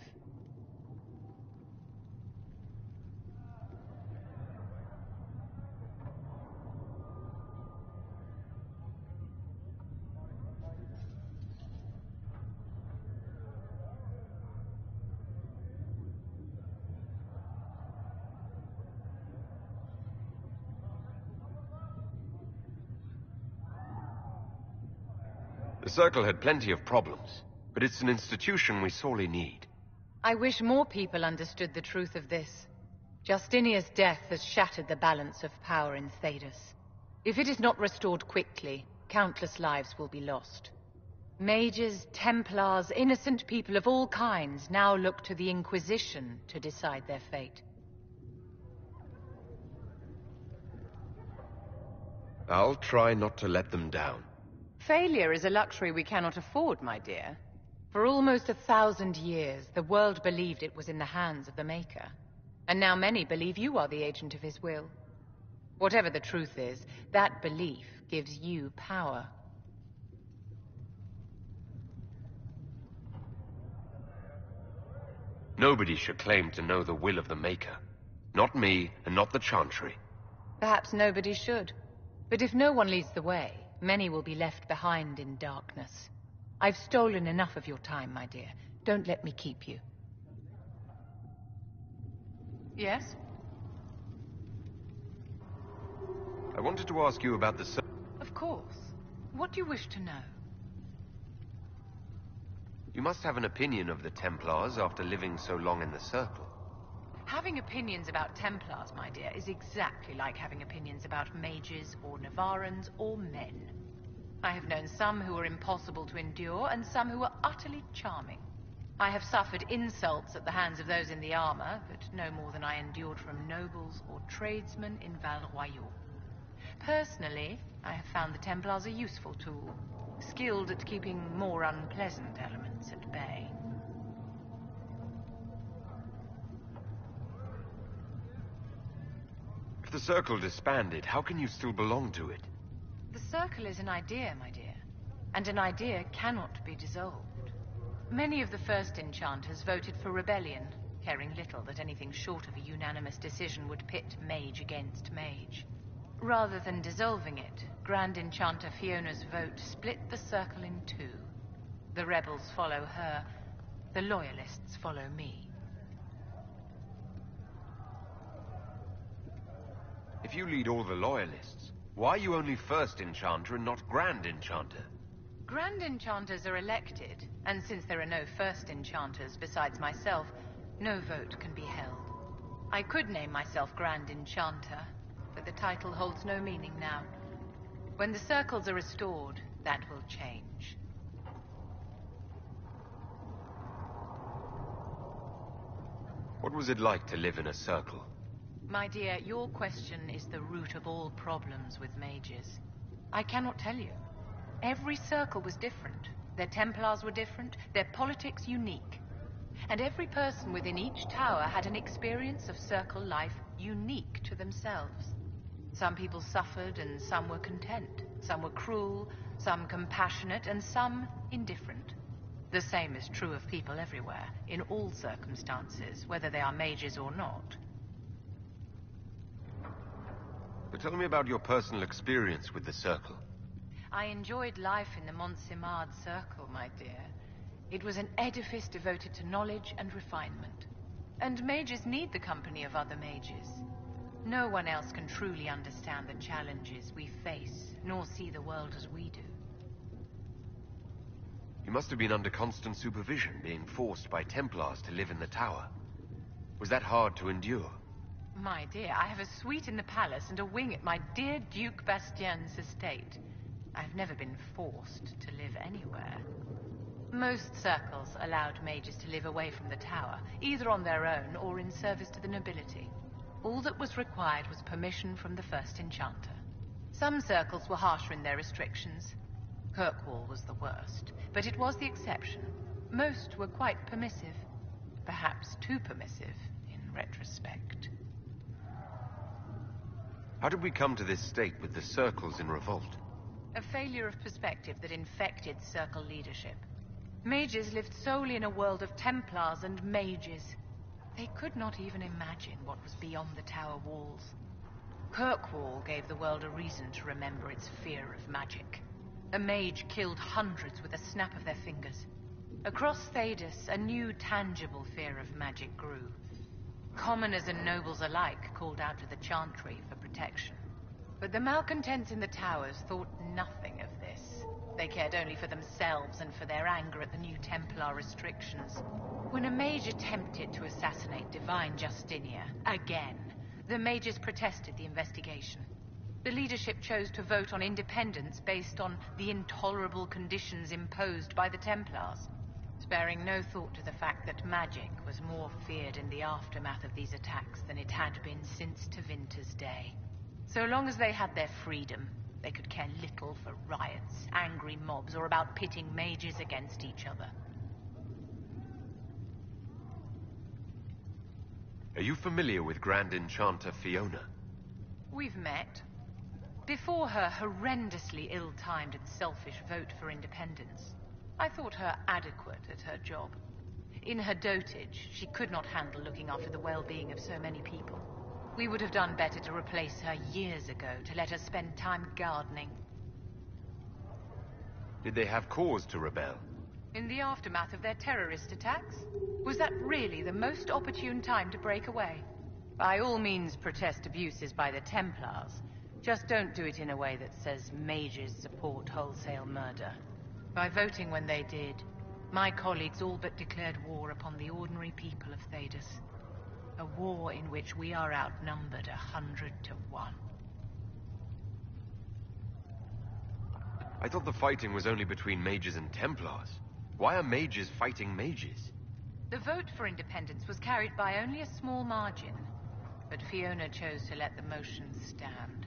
E: The Circle had plenty of problems, but it's an institution we sorely need.
P: I wish more people understood the truth of this. Justinia's death has shattered the balance of power in Thedas. If it is not restored quickly, countless lives will be lost. Mages, Templars, innocent people of all kinds now look to the Inquisition to decide their fate.
E: I'll try not to let them down.
P: Failure is a luxury we cannot afford, my dear. For almost 1,000 years, the world believed it was in the hands of the Maker. And now many believe you are the agent of his will. Whatever the truth is, that belief gives you power.
E: Nobody should claim to know the will of the Maker. Not me, and not the Chantry.
P: Perhaps nobody should. But if no one leads the way, many will be left behind in darkness. I've stolen enough of your time, my dear. Don't let me keep you. Yes?
E: I wanted to ask you about the...
P: Of course. What do you wish to know?
E: You must have an opinion of the Templars after living so long in the Circle.
P: Having opinions about Templars, my dear, is exactly like having opinions about mages or Navarans or men. I have known some who were impossible to endure and some who were utterly charming. I have suffered insults at the hands of those in the armor, but no more than I endured from nobles or tradesmen in Val Royaux. Personally, I have found the Templars a useful tool, skilled at keeping more unpleasant elements at bay.
E: If the Circle disbanded, how can you still belong to it?
P: The Circle is an idea, my dear, and an idea cannot be dissolved. Many of the first enchanters voted for rebellion, caring little that anything short of a unanimous decision would pit mage against mage. Rather than dissolving it, Grand Enchanter Fiona's vote split the Circle in two. The rebels follow her, the loyalists follow me.
E: If you lead all the loyalists, why are you only First Enchanter and not Grand Enchanter?
P: Grand Enchanters are elected, and since there are no First Enchanters besides myself, no vote can be held. I could name myself Grand Enchanter, but the title holds no meaning now. When the circles are restored, that will change.
E: What was it like to live in a circle?
P: My dear, your question is the root of all problems with mages. I cannot tell you. Every circle was different. Their Templars were different, their politics unique. And every person within each tower had an experience of circle life unique to themselves. Some people suffered and some were content. Some were cruel, some compassionate, and some indifferent. The same is true of people everywhere, in all circumstances, whether they are mages or not.
E: But tell me about your personal experience with the Circle.
P: I enjoyed life in the Montsimard Circle, my dear. It was an edifice devoted to knowledge and refinement. And mages need the company of other mages. No one else can truly understand the challenges we face, nor see the world as we do.
E: You must have been under constant supervision, being forced by Templars to live in the tower. Was that hard to endure?
P: My dear, I have a suite in the palace and a wing at my dear Duke Bastien's estate. I've never been forced to live anywhere. Most circles allowed mages to live away from the tower, either on their own or in service to the nobility. All that was required was permission from the first enchanter. Some circles were harsher in their restrictions. Kirkwall was the worst, but it was the exception. Most were quite permissive. Perhaps too permissive, in retrospect.
E: How did we come to this state with the circles in revolt?
P: A failure of perspective that infected circle leadership. Mages lived solely in a world of Templars and mages. They could not even imagine what was beyond the tower walls. Kirkwall gave the world a reason to remember its fear of magic. A mage killed hundreds with a snap of their fingers. Across Thedas, a new tangible fear of magic grew. Commoners and nobles alike called out to the Chantry for protection. But the malcontents in the towers thought nothing of this. They cared only for themselves and for their anger at the new Templar restrictions. When a mage attempted to assassinate Divine Justinia, again, the mages protested the investigation. The leadership chose to vote on independence based on the intolerable conditions imposed by the Templars, sparing no thought to the fact that magic was more feared in the aftermath of these attacks than it had been since Tevinter's day. So long as they had their freedom, they could care little for riots, angry mobs, or about pitting mages against each other.
E: Are you familiar with Grand Enchanter Fiona?
P: We've met. Before her horrendously ill-timed and selfish vote for independence, I thought her adequate at her job. In her dotage, she could not handle looking after the well-being of so many people. We would have done better to replace her years ago, to let her spend time gardening.
E: Did they have cause to rebel?
P: In the aftermath of their terrorist attacks? Was that really the most opportune time to break away? By all means protest abuses by the Templars. Just don't do it in a way that says mages support wholesale murder. By voting when they did, my colleagues all but declared war upon the ordinary people of Thedas. A war in which we are outnumbered 100 to 1.
E: I thought the fighting was only between mages and Templars. Why are mages fighting mages?
P: The vote for independence was carried by only a small margin, but Fiona chose to let the motion stand.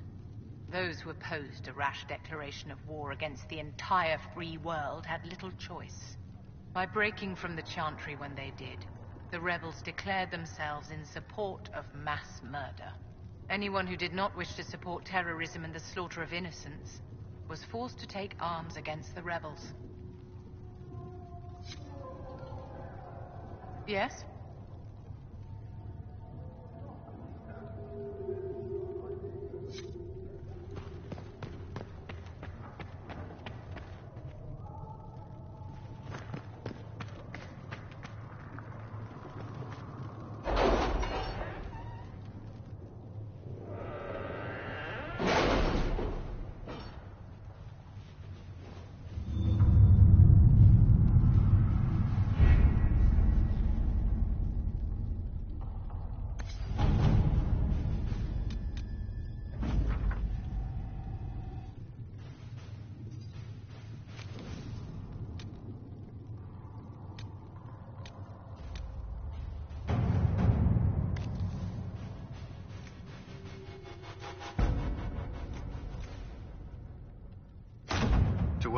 P: Those who opposed a rash declaration of war against the entire free world had little choice. By breaking from the Chantry when they did, the rebels declared themselves in support of mass murder. Anyone who did not wish to support terrorism and the slaughter of innocents was forced to take arms against the rebels. Yes?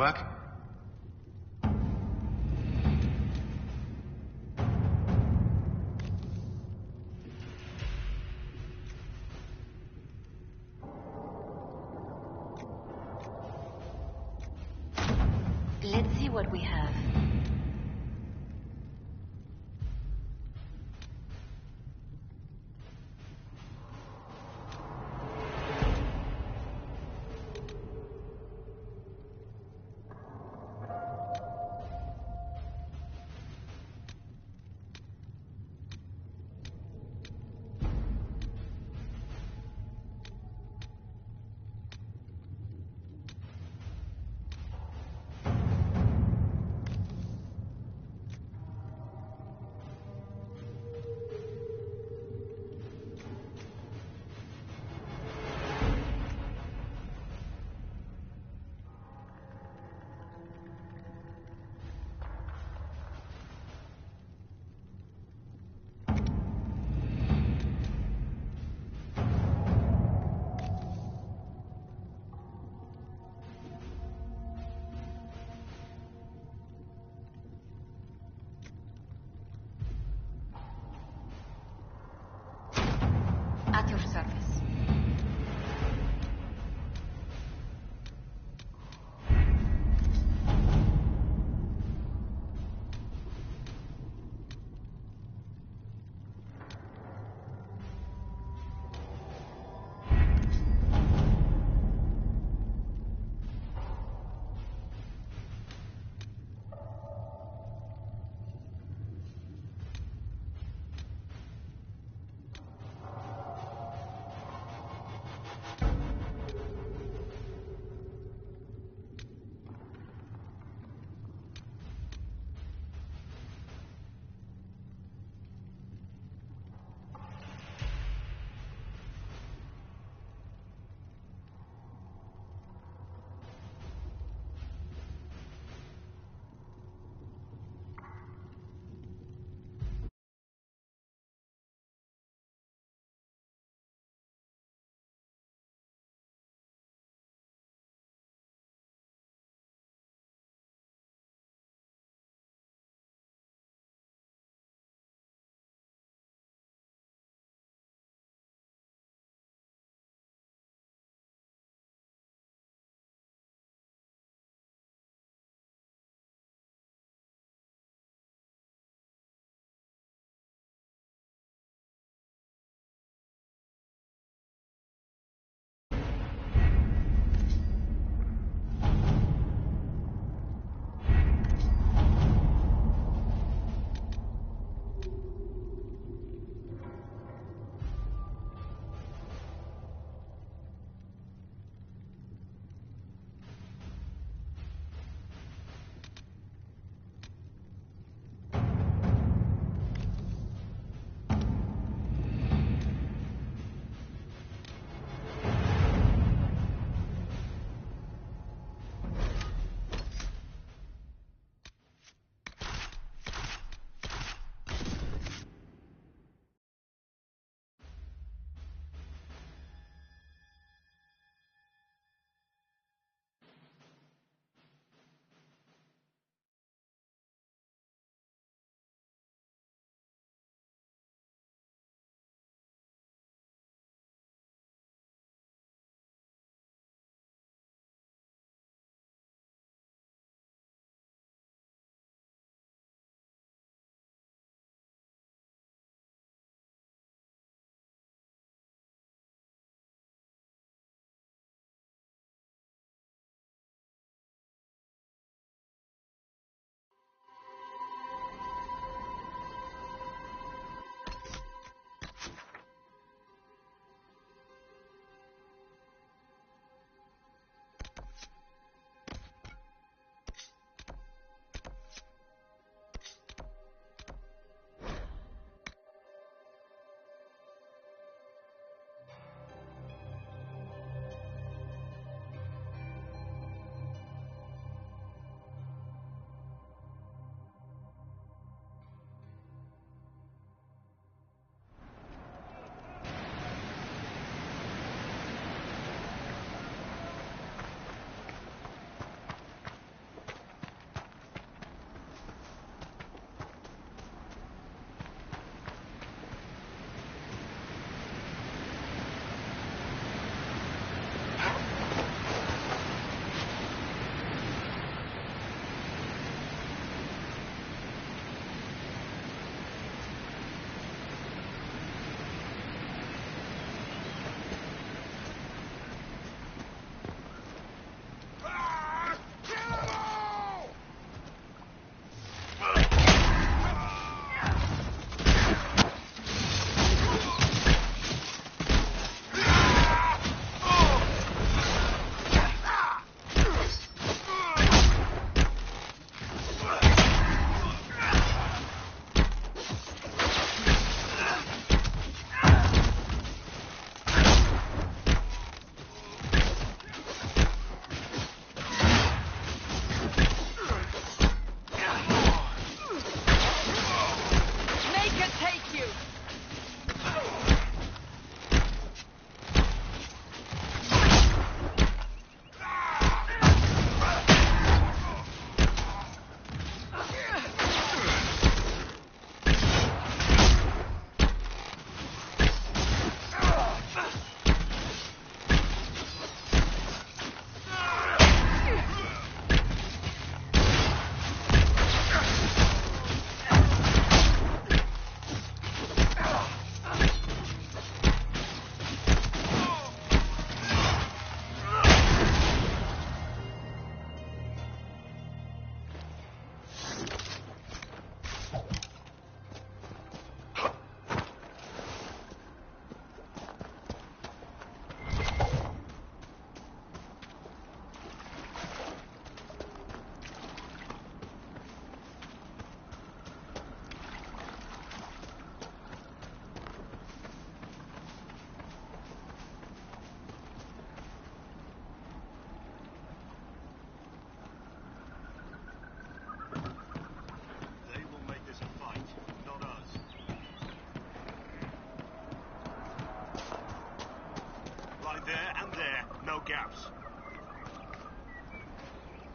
S: work?
V: Let's see what we have.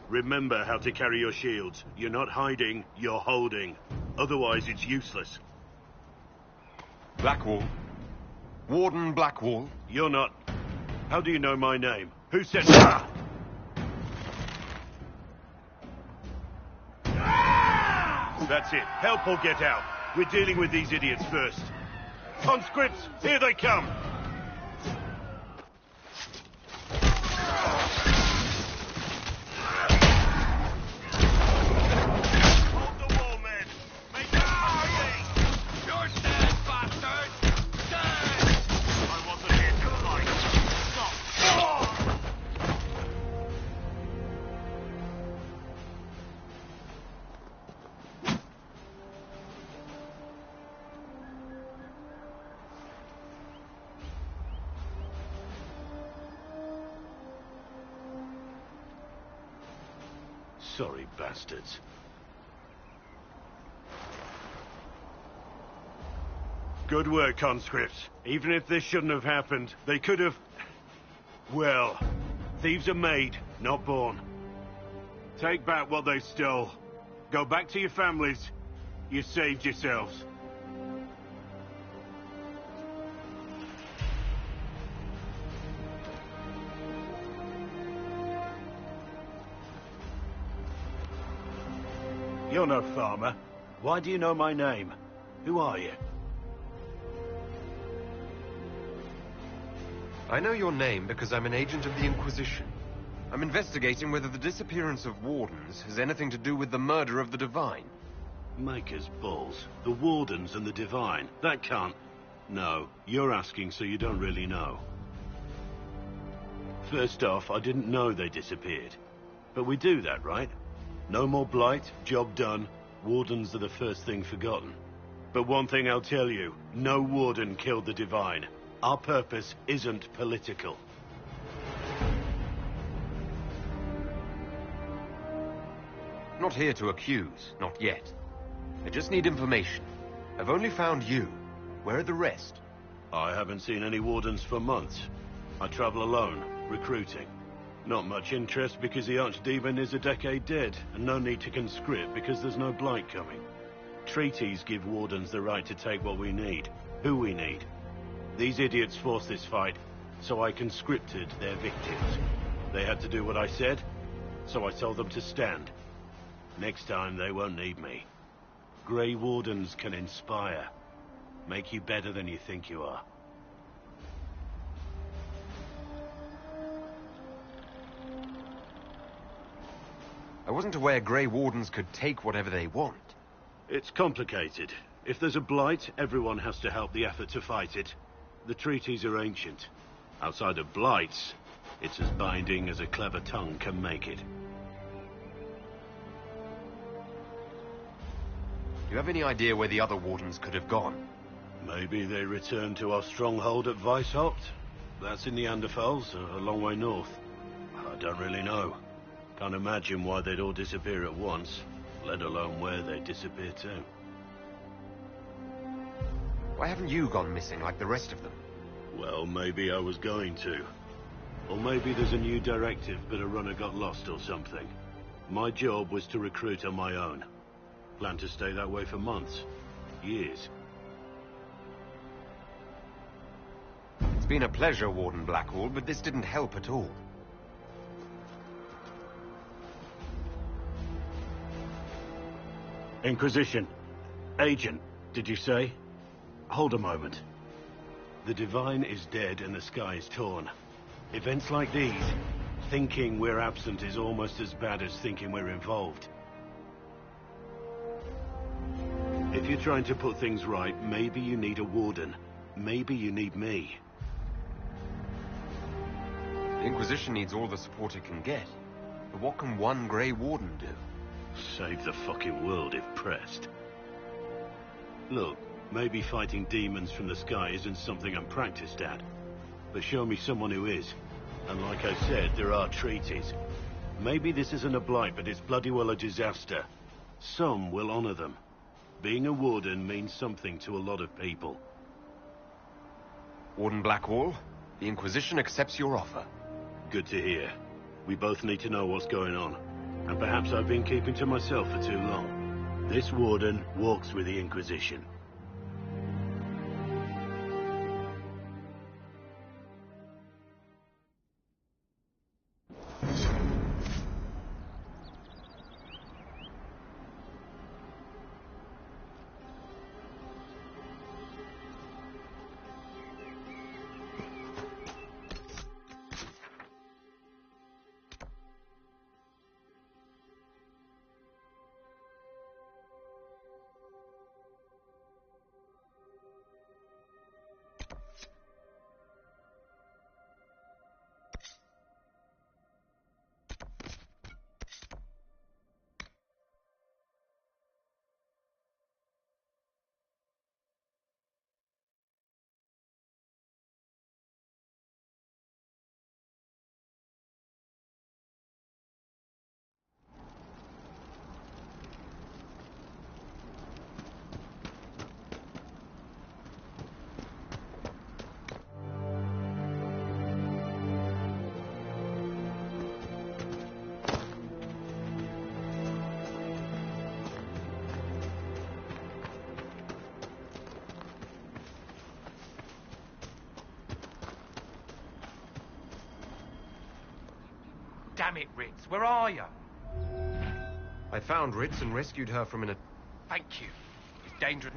A: Remember how to carry your shields. You're not hiding, you're holding. Otherwise, it's useless.
E: Blackwall. Warden Blackwall.
A: You're not... How do you know my name? Who said... Ah! That's it. Help or get out. We're dealing with these idiots first. Conscripts, here they come! Sorry, bastards. Good work, conscripts. Even if this shouldn't have happened, they could have... Well, thieves are made, not born. Take back what they stole. Go back to your families. You saved yourselves. You're no farmer. Why do you know my name? Who are you?
E: I know your name because I'm an agent of the Inquisition. I'm investigating whether the disappearance of wardens has anything to do with the murder of the Divine.
A: Maker's balls. The Wardens and the Divine. That can't... No, you're asking so you don't really know. First off, I didn't know they disappeared. But we do that, right? No more blight, job done. Wardens are the first thing forgotten. But one thing I'll tell you, no warden killed the Divine. Our purpose isn't political.
E: Not here to accuse, not yet. I just need information. I've only found you. Where are the rest?
A: I haven't seen any wardens for months. I travel alone, recruiting. Not much interest because the Archdemon is a decade dead, and no need to conscript because there's no blight coming. Treaties give wardens the right to take what we need, who we need. These idiots forced this fight, so I conscripted their victims. They had to do what I said, so I told them to stand. Next time they won't need me. Grey Wardens can inspire, make you better than you think you are.
E: I wasn't aware Grey Wardens could take whatever they want.
A: It's complicated. If there's a blight, everyone has to help the effort to fight it. The treaties are ancient. Outside of blights, it's as binding as a clever tongue can make it.
E: Do you have any idea where the other Wardens could have gone?
A: Maybe they returned to our stronghold at Weishaupt? That's in the Anderfels, a long way north. I don't really know. Can't imagine why they'd all disappear at once, let alone where they'd disappear to.
E: Why haven't you gone missing like the rest of them?
A: Well, maybe I was going to. Or maybe there's a new directive, but a runner got lost or something. My job was to recruit on my own. Plan to stay that way for months. Years.
E: It's been a pleasure, Warden Blackwall, but this didn't help at all.
A: Inquisition. Agent, did you say? Hold a moment. The Divine is dead and the sky is torn. Events like these, thinking we're absent is almost as bad as thinking we're involved. If you're trying to put things right, maybe you need a warden. Maybe you need me.
E: The Inquisition needs all the support it can get. But what can one Grey Warden do?
A: Save the fucking world if pressed. Look, maybe fighting demons from the sky isn't something I'm practiced at. But show me someone who is. And like I said, there are treaties. Maybe this isn't a blight, but it's bloody well a disaster. Some will honor them. Being a warden means something to a lot of people.
E: Warden Blackwall, the Inquisition accepts your offer.
A: Good to hear. We both need to know what's going on. And perhaps I've been keeping to myself for too long. This warden walks with the Inquisition.
E: Damn it, Ritz, where are you? I found Ritz and rescued her from an... Thank you. It's dangerous.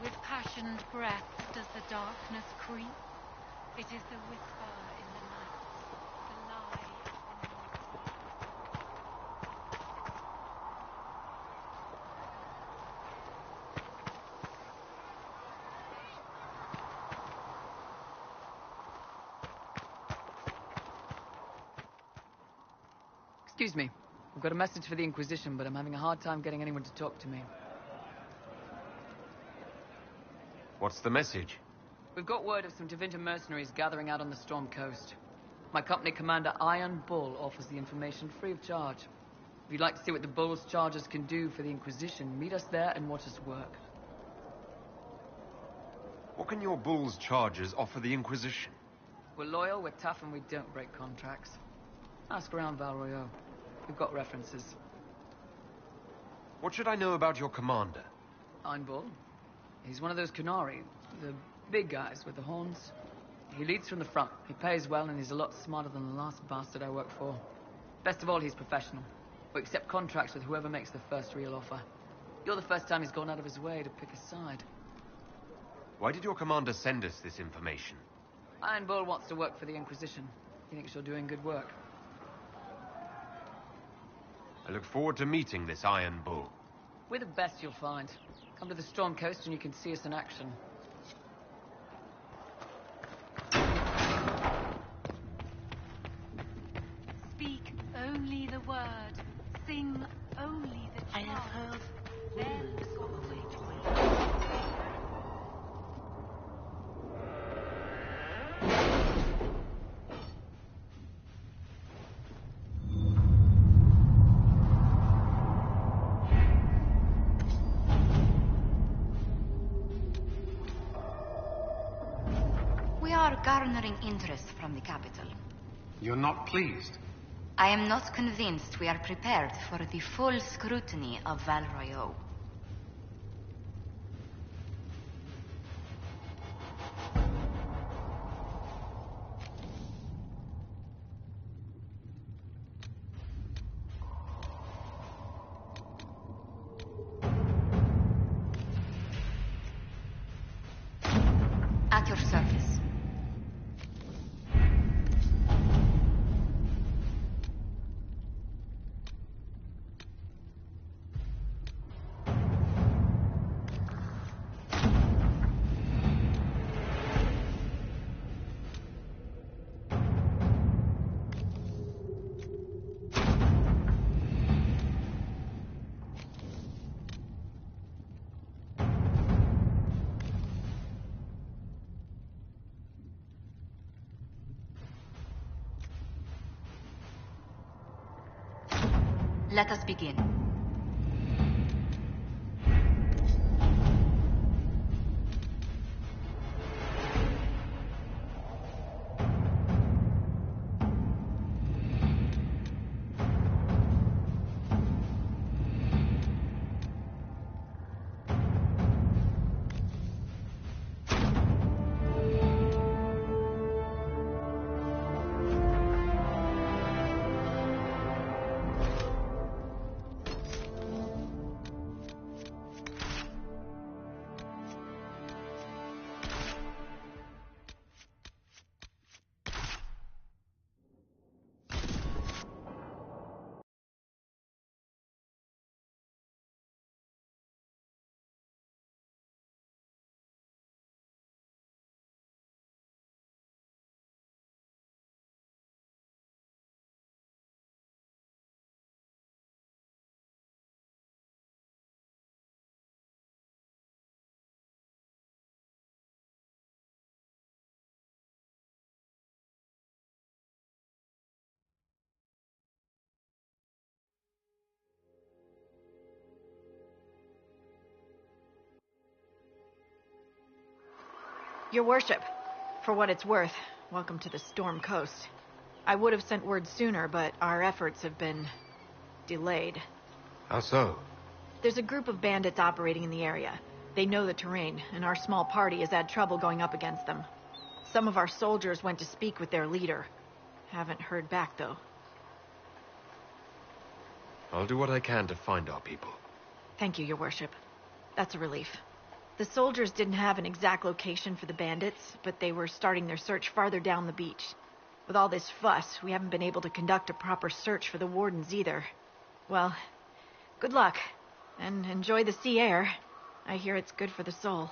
V: With passion's breath does the darkness creep. It is the whisper in the night, the lie in the
C: Excuse me. I've got a message for the Inquisition, but I'm having a hard time getting anyone to talk to me.
E: What's the message?
C: We've got word of some Tevinter mercenaries gathering out on the Storm Coast. My company commander, Iron Bull, offers the information free of charge. If you'd like to see what the Bull's charges can do for the Inquisition, meet us there and watch us work.
E: What can your Bull's charges offer the Inquisition?
C: We're loyal, we're tough, and we don't break contracts. Ask around Val Royeaux. We've got references.
E: What should I know about your commander?
C: Iron Bull. He's one of those Canari, the big guys with the horns. He leads from the front. He pays well, and he's a lot smarter than the last bastard I worked for. Best of all, he's professional. We accept contracts with whoever makes the first real offer. You're the first time he's gone out of his way to pick a side.
E: Why did your commander send us this information?
C: Iron Bull wants to work for the Inquisition. He thinks you're doing good work.
E: I look forward to meeting this Iron Bull.
C: We're the best you'll find. Come to the Storm Coast and you can see us in action.
V: Speak only the word. Sing only the charm. I have heard
L: Wolves await.
D: We are garnering interest from the capital.
S: You're not pleased?
V: I am not convinced we are prepared for the full scrutiny of Val Royeaux. At your service. Let us begin.
G: Your worship, for what it's worth, welcome to the Storm Coast. I would have sent word sooner, but our efforts have been delayed.
E: How so?
G: There's a group of bandits operating in the area. They know the terrain, and our small party has had trouble going up against them. Some of our soldiers went to speak with their leader. Haven't heard back, though.
E: I'll do what I can to find our people.
G: Thank you, Your Worship. That's a relief. The soldiers didn't have an exact location for the bandits, but they were starting their search farther down the beach. With all this fuss, we haven't been able to conduct a proper search for the wardens either. Well, good luck, and enjoy the sea air. I hear it's good for the soul.